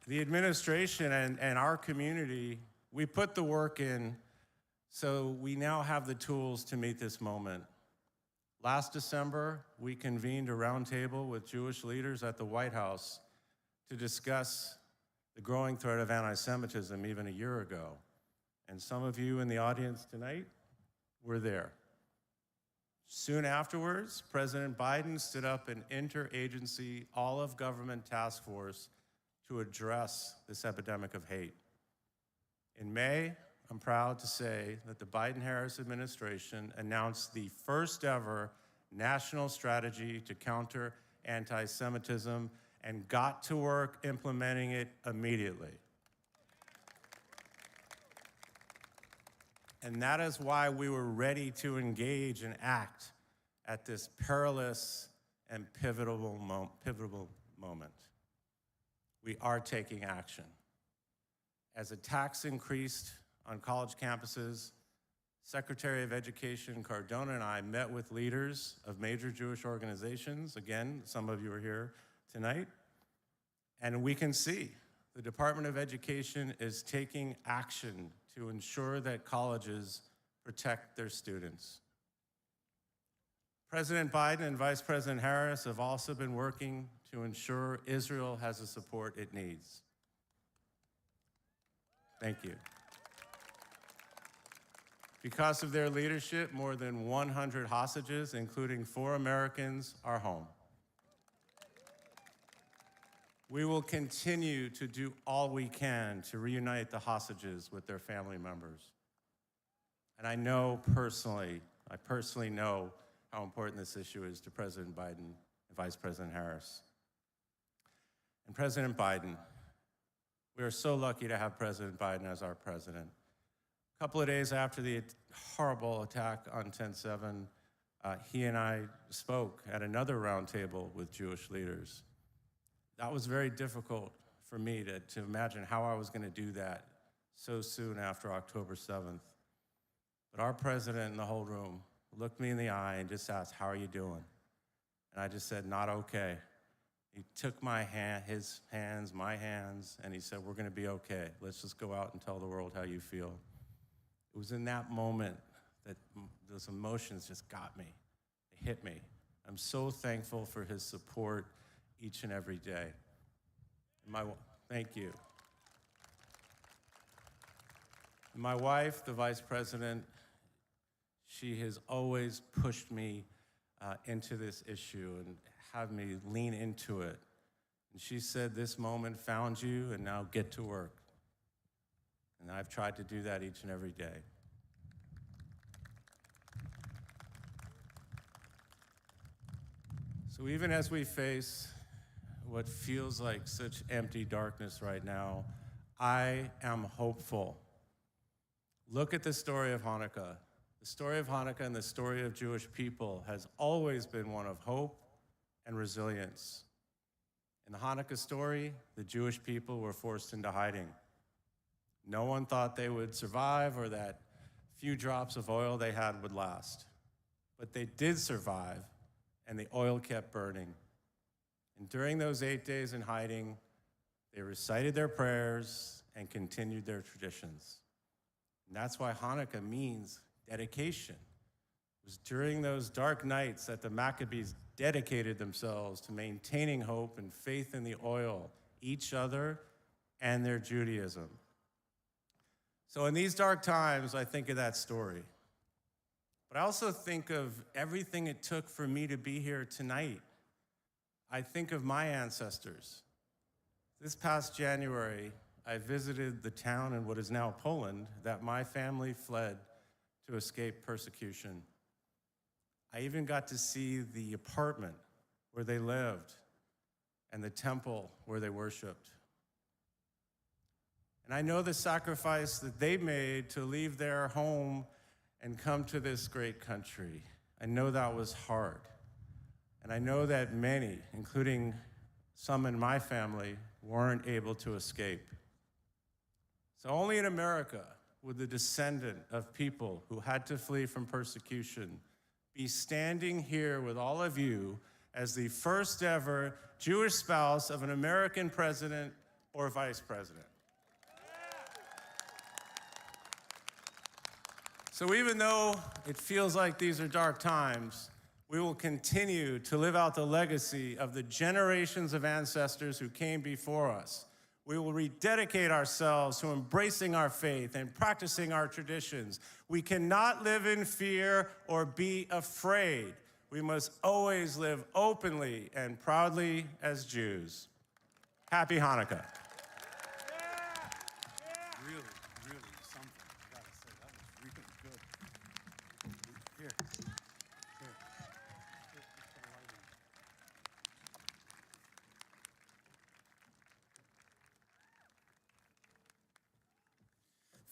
The administration and our community, we put the work in, so we now have the tools to meet this moment. Last December, we convened a roundtable with Jewish leaders at the White House to discuss the growing threat of anti-Semitism even a year ago. And some of you in the audience tonight were there. Soon afterwards, President Biden stood up an interagency, all-of-government task force to address this epidemic of hate. In May, I'm proud to say that the Biden-Harris administration announced the first ever national strategy to counter anti-Semitism, and got to work implementing it immediately. And that is why we were ready to engage and act at this perilous and pivotal moment. We are taking action. As attacks increased on college campuses, Secretary of Education Cardona and I met with leaders of major Jewish organizations. Again, some of you are here tonight. And we can see the Department of Education is taking action to ensure that colleges protect their students. President Biden and Vice President Harris have also been working to ensure Israel has the support it needs. Thank you. Because of their leadership, more than 100 hostages, including 4 Americans, are home. We will continue to do all we can to reunite the hostages with their family members. And I personally know how important this issue is to President Biden and Vice President Harris. And President Biden, we are so lucky to have President Biden as our president. A couple of days after the horrible attack on 10/7, he and I spoke at another roundtable with Jewish leaders. That was very difficult for me to imagine how I was going to do that so soon after October 7th. But our president in the whole room looked me in the eye and just asked, "How are you doing?" And I just said, "Not okay." He took my hand, his hands, my hands, and he said, "We're going to be okay. Let's just go out and tell the world how you feel." It was in that moment that those emotions just got me. They hit me. I'm so thankful for his support each and every day. Thank you. And my wife, the Vice President, she has always pushed me into this issue and have me lean into it. And she said, "This moment found you, and now get to work." And I've tried to do that each and every day. So even as we face what feels like such empty darkness right now, I am hopeful. Look at the story of Hannukah. The story of Hannukah and the story of Jewish people has always been one of hope and resilience. In the Hannukah story, the Jewish people were forced into hiding. No one thought they would survive or that few drops of oil they had would last. But they did survive, and the oil kept burning. And during those 8 days in hiding, they recited their prayers and continued their traditions. And that's why Hannukah means dedication. It was during those dark nights that the Maccabees dedicated themselves to maintaining hope and faith in the oil, each other, and their Judaism. So in these dark times, I think of that story. But I also think of everything it took for me to be here tonight. I think of my ancestors. This past January, I visited the town in what is now Poland that my family fled to escape persecution. I even got to see the apartment where they lived and the temple where they worshiped. And I know the sacrifice that they made to leave their home and come to this great country. I know that was hard. And I know that many, including some in my family, weren't able to escape. So only in America would the descendant of people who had to flee from persecution be standing here with all of you as the first ever Jewish spouse of an American president or vice president. So even though it feels like these are dark times, we will continue to live out the legacy of the generations of ancestors who came before us. We will rededicate ourselves to embracing our faith and practicing our traditions. We cannot live in fear or be afraid. We must always live openly and proudly as Jews. Happy Hanukkah. Really something. I gotta say, that was really good. Here. Put the light in.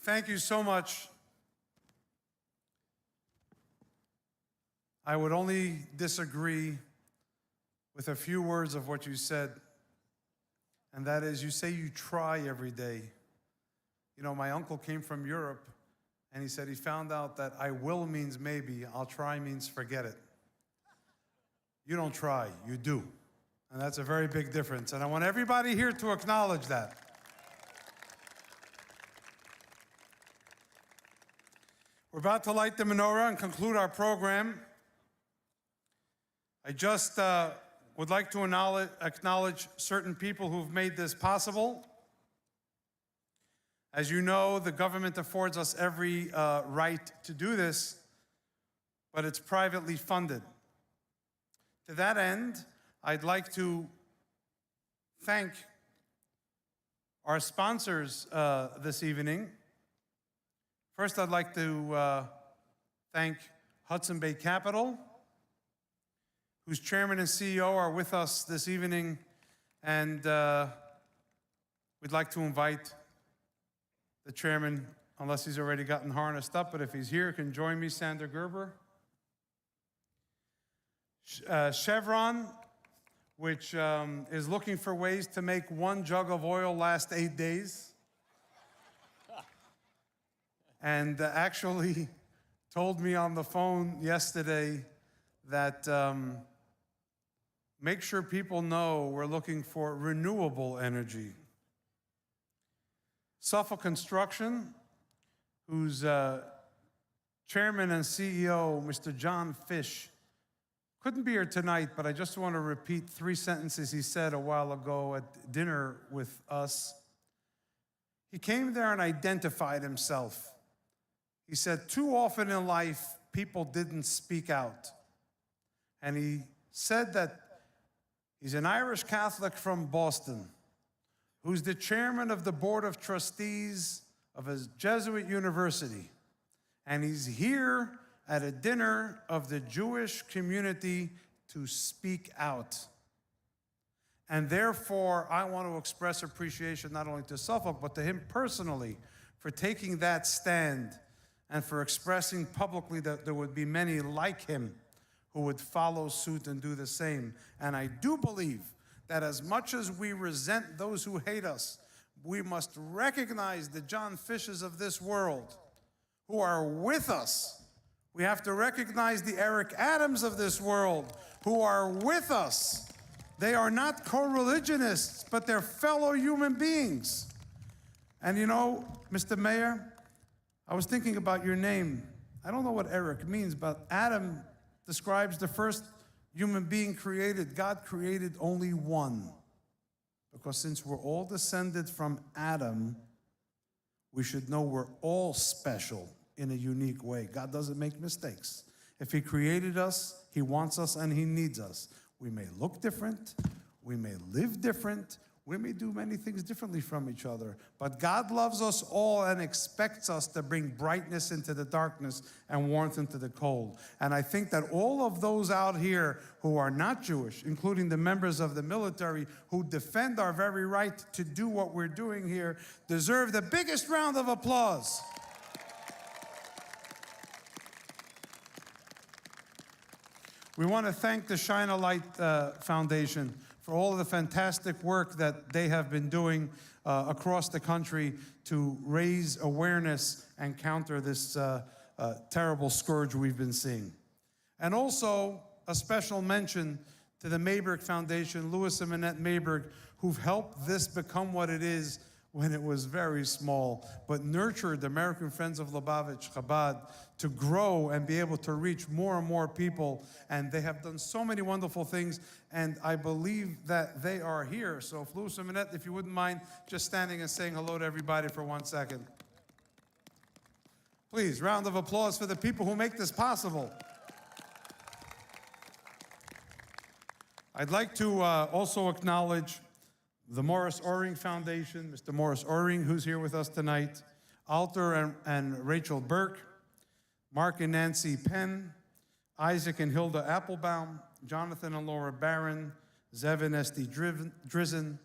thank you so much. I would only disagree with a few words of what you said, and that is, you say you try every day. You know, my uncle came from Europe, and he said he found out that I will means maybe, I'll try means forget it. You don't try, you do. And that's a very big difference, and I want everybody here to acknowledge that. We're about to light the menorah and conclude our program. I just would like to acknowledge certain people who've made this possible. As you know, the government affords us every right to do this, but it's privately funded. To that end, I'd like to thank our sponsors this evening. First, I'd like to thank Hudson Bay Capital, whose chairman and CEO are with us this evening, and we'd like to invite the chairman, unless he's already gotten harnessed up, but if he's here, can join me, Sander Gerber. Chevron, which is looking for ways to make 1 jug of oil last 8 days, and actually told me on the phone yesterday that make sure people know we're looking for renewable energy. Suffolk Construction, whose chairman and CEO, Mr. John Fish, couldn't be here tonight, but I just want to repeat 3 sentences he said a while ago at dinner with us. He came there and identified himself. He said, too often in life, people didn't speak out. And he said that he's an Irish Catholic from Boston, who's the chairman of the board of trustees of a Jesuit university. And he's here at a dinner of the Jewish community to speak out. And therefore, I want to express appreciation not only to Suffolk, but to him personally for taking that stand and for expressing publicly that there would be many like him who would follow suit and do the same. And I do believe that as much as we resent those who hate us, we must recognize the John Fishes of this world who are with us. We have to recognize the Eric Adams of this world who are with us. They are not co-religionists, but they're fellow human beings. And you know, Mr. Mayor, I was thinking about your name. I don't know what Eric means, but Adam describes the first human being created. God created only one. Because since we're all descended from Adam, we should know we're all special in a unique way. God doesn't make mistakes. If he created us, he wants us and he needs us. We may look different, we may live different, we may do many things differently from each other, but God loves us all and expects us to bring brightness into the darkness and warmth into the cold. And I think that all of those out here who are not Jewish, including the members of the military who defend our very right to do what we're doing here, deserve the biggest round of applause. We want to thank the Shine a Light Foundation for all of the fantastic work that they have been doing across the country to raise awareness and counter this terrible scourge we've been seeing. And also a special mention to the Mayberg Foundation, Louis and Minette Mayberg, who've helped this become what it is when it was very small, but nurtured the American Friends of Lubavitch, Chabad, to grow and be able to reach more and more people. And they have done so many wonderful things, and I believe that they are here. So if Louis and Minette, if you wouldn't mind just standing and saying hello to everybody for 1 second. Please, round of applause for the people who make this possible. I'd like to also acknowledge the Morris Oring Foundation, Mr. Morris Oring, who's here with us tonight, Alter and Rachel Burke, Mark and Nancy Penn, Isaac and Hilda Applebaum, Jonathan and Laura Barron, Zev and Esty Drizzen,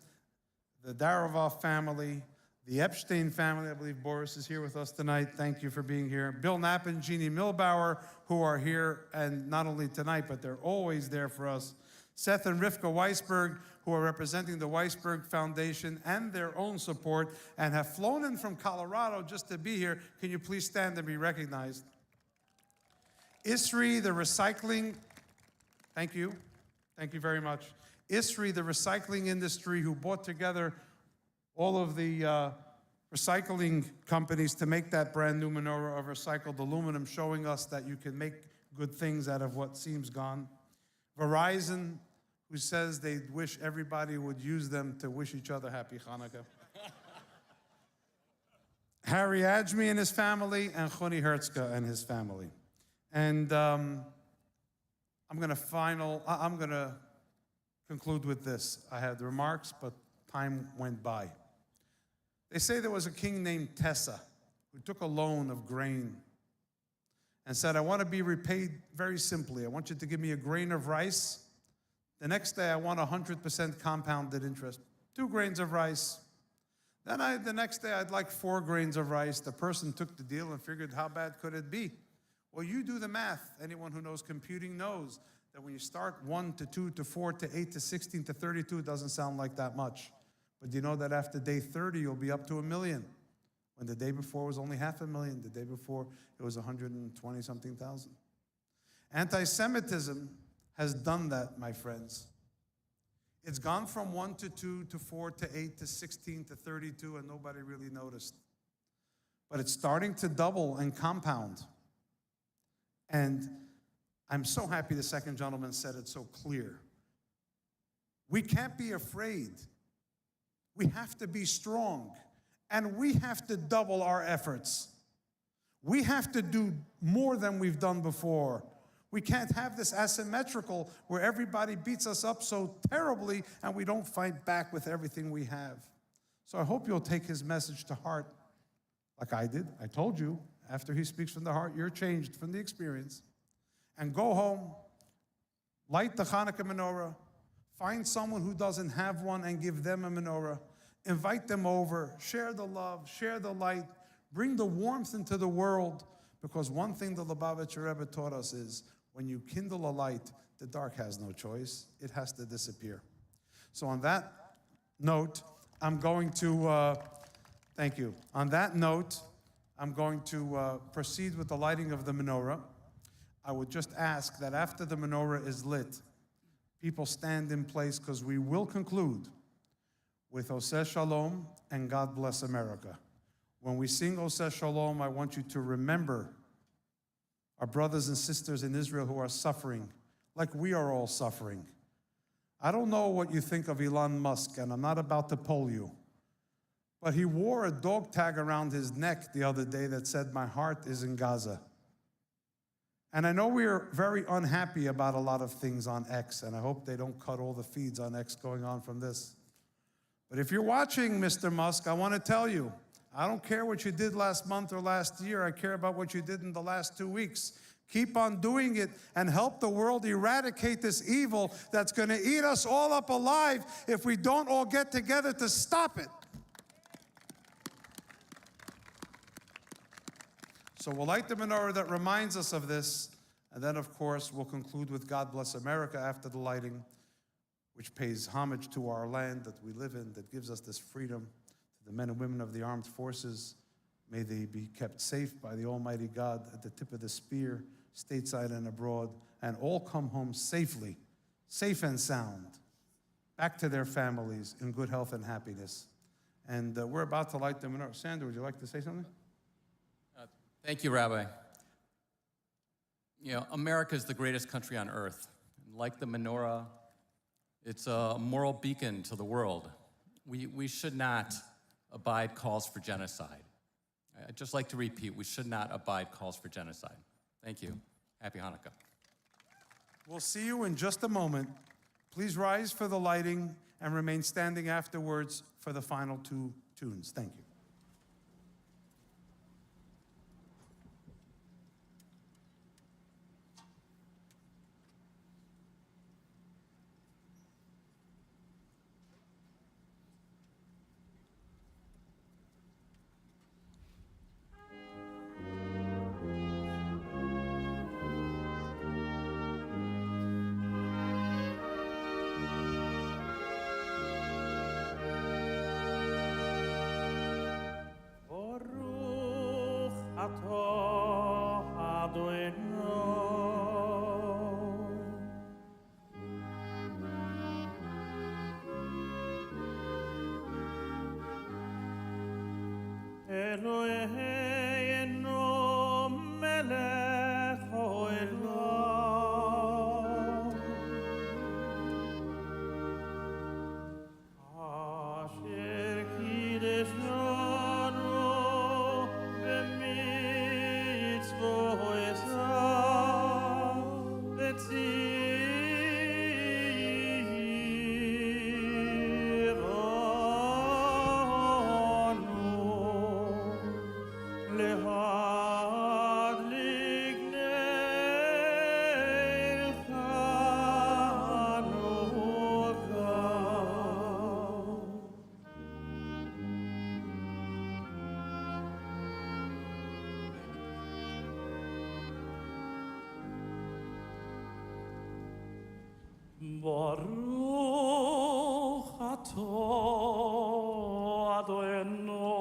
the Daravoff family, The Epstein family, I believe Boris is here with us tonight. Thank you for being here. Bill Knapp and Jeannie Milbauer, who are here, and not only tonight, but they're always there for us. Seth and Rivka Weisberg, who are representing the Weisberg Foundation and their own support, and have flown in from Colorado just to be here. Can you please stand and be recognized? ISRI, the recycling, thank you. Thank you very much. ISRI, the recycling industry, who brought together all of the recycling companies to make that brand new menorah of recycled aluminum, showing us that you can make good things out of what seems gone. Verizon, who says they wish everybody would use them to wish each other happy Hanukkah. Harry Ajmi and his family, and Choni Hertzka and his family. And I'm going to conclude with this. I had the remarks, but time went by. They say there was a king named Tessa who took a loan of grain and said, I want to be repaid very simply. I want you to give me a grain of rice. The next day, I want 100% compounded interest. 2 grains of rice. Then the next day, I'd like 4 grains of rice. The person took the deal and figured, how bad could it be? Well, you do the math. Anyone who knows computing knows that when you start 1 to 2 to 4 to 8 to 16 to 32, it doesn't sound like that much. But do you know that after day 30, you'll be up to 1 million? When the day before was only 500,000. The day before, it was 120-something thousand. Anti-Semitism has done that, my friends. It's gone from 1 to 2 to 4 to 8 to 16 to 32, and nobody really noticed. But it's starting to double and compound. And I'm so happy the second gentleman said it so clear. We can't be afraid. We have to be strong. And we have to double our efforts. We have to do more than we've done before. We can't have this asymmetrical where everybody beats us up so terribly and we don't fight back with everything we have. So I hope you'll take his message to heart like I did. I told you, after he speaks from the heart, you're changed from the experience. And go home, light the Hanukkah menorah, find someone who doesn't have one and give them a menorah. Invite them over, share the love, share the light, bring the warmth into the world, because one thing the Lubavitcher Rebbe taught us is when you kindle a light, the dark has no choice. It has to disappear. So on that note, I'm going to, thank you. On that note, I'm going to proceed with the lighting of the menorah. I would just ask that after the menorah is lit, people stand in place, because we will conclude with Oseh Shalom and God Bless America. When we sing Oseh Shalom, I want you to remember our brothers and sisters in Israel who are suffering, like we are all suffering. I don't know what you think of Elon Musk, and I'm not about to poll you, but he wore a dog tag around his neck the other day that said, "My heart is in Gaza." And I know we are very unhappy about a lot of things on X, and I hope they don't cut all the feeds on X going on from this. But if you're watching, Mr. Musk, I want to tell you, I don't care what you did last month or last year. I care about what you did in the last 2 weeks. Keep on doing it and help the world eradicate this evil that's going to eat us all up alive if we don't all get together to stop it. So we'll light the menorah that reminds us of this, and then, of course, we'll conclude with God Bless America after the lighting, which pays homage to our land that we live in, that gives us this freedom. To the men and women of the armed forces, may they be kept safe by the Almighty God at the tip of the spear, stateside and abroad, and all come home safely, safe and sound, back to their families in good health and happiness. And we're about to light the menorah. Sandra, would you like to say something? Thank you, Rabbi. You know, America is the greatest country on earth. Like the menorah, it's a moral beacon to the world. We should not abide calls for genocide. I'd just like to repeat, we should not abide calls for genocide. Thank you. Happy Hanukkah. We'll see you in just a moment. Please rise for the lighting and remain standing afterwards for the final 2 tunes. Thank you. Baruch atah Adonai.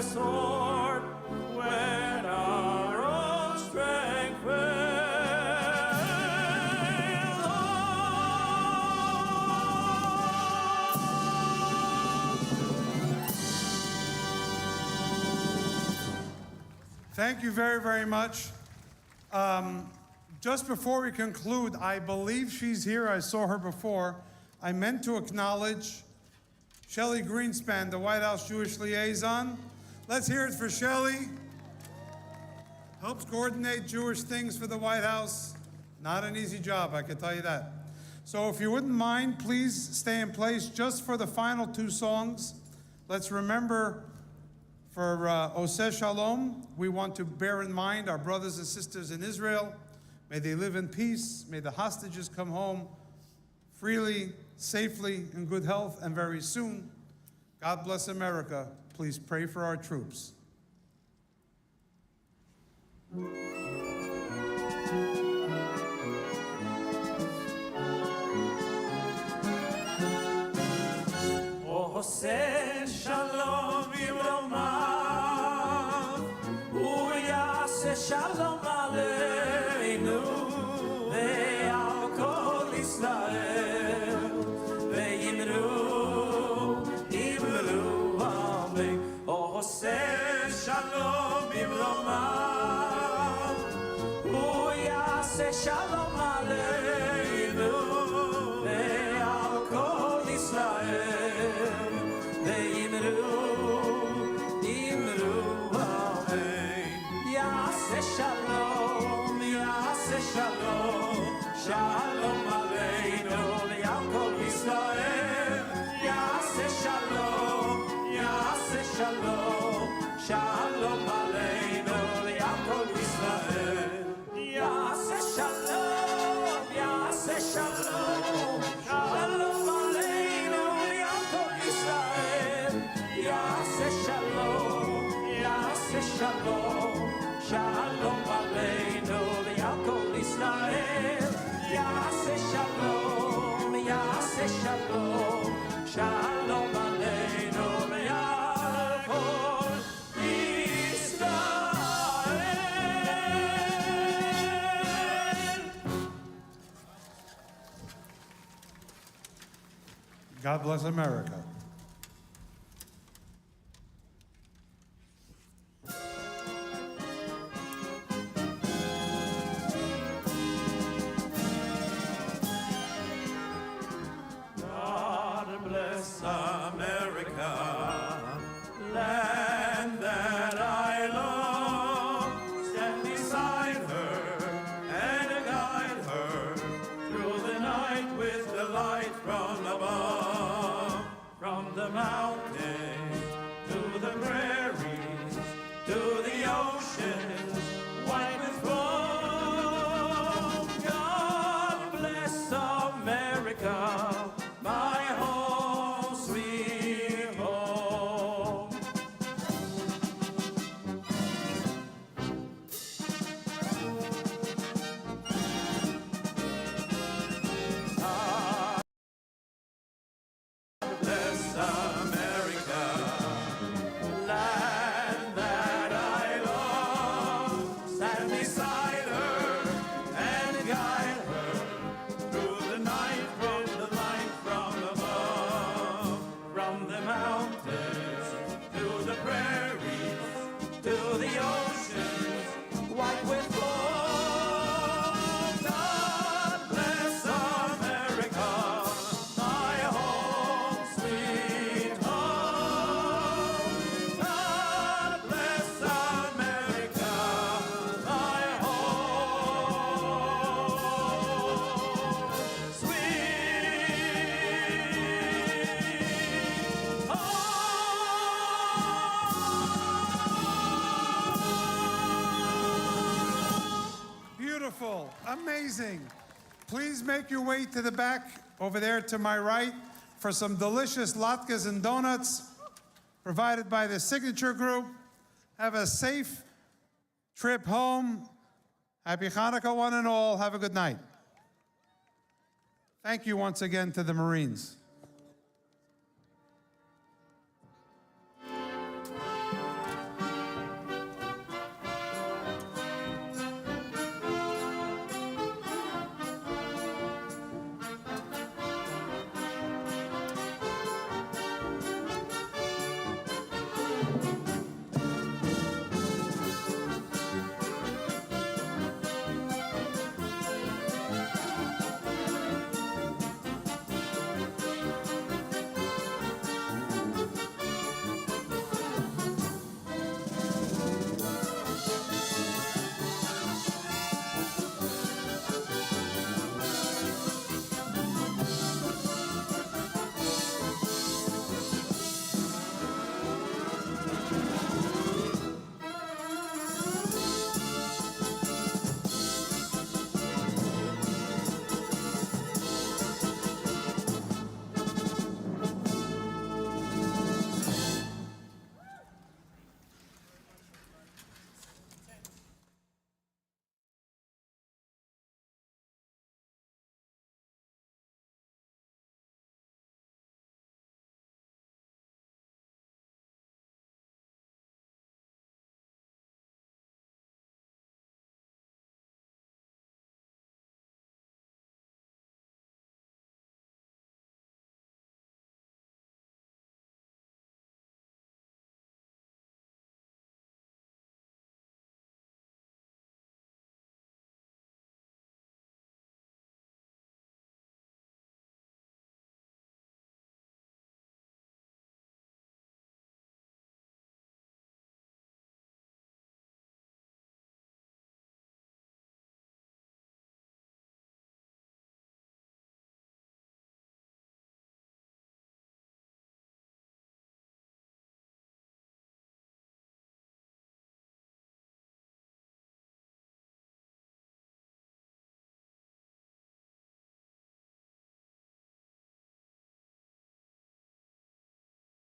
their sword when our own strength Thank you very, very much. Just before we conclude, I believe she's here. I saw her before. I meant to acknowledge Shelley Greenspan, the White House Jewish liaison. Let's hear it for Shelley. Helps coordinate Jewish things for the White House. Not an easy job, I can tell you that. So if you wouldn't mind, please stay in place just for the final two songs. Let's remember for Oseh Shalom, we want to bear in mind our brothers and sisters in Israel. May they live in peace. May the hostages come home freely, safely, in good health, and very soon. God bless America. Please pray for our troops. Oseh Shalom Yivromav, Uyaseh Shalom Aleinu, Ve'al Kol Yisrael, Ve'yimru, Amen. Oseh Shalom Yivromav, Uyaseh Shalom Aleinu, Ve'al Kol Yisrael. Shalom, Yaseh Shalom, Shalom Aleinu, Le'Yakov Yisrael. Yaseh Shalom, Yaseh Shalom, Shalom Aleinu, Le'Yakov Yisrael. Yaseh Shalom, Yaseh Shalom, Shalom Aleinu, Le'Yakov Yisrael. Yaseh Shalom, Yaseh Shalom. Shalom Aleinu, Le'Yakov Yisrael. Yaseh Shalom, Yaseh Shalom. Shalom Aleinu, Le'Yakov Yisrael. God bless America. America, land that I love, stand beside her and guide her through the night with the light from above, from the mountains to the prairies, to the oceans, white with foam. God bless America, my home, sweet home. God bless America, land that I love, stand beside her and guide her through the night from the light from above, from the mountains to the prairies, to the oceans, white with foam. God bless America, my home, sweet home. God bless America, my home, sweet home. Beautiful, amazing. Please make your way to the back over there to my right for some delicious latkes and donuts provided by the Signature Group. Have a safe trip home. Happy Hanukkah, one and all. Have a good night. Thank you once again to the Marines.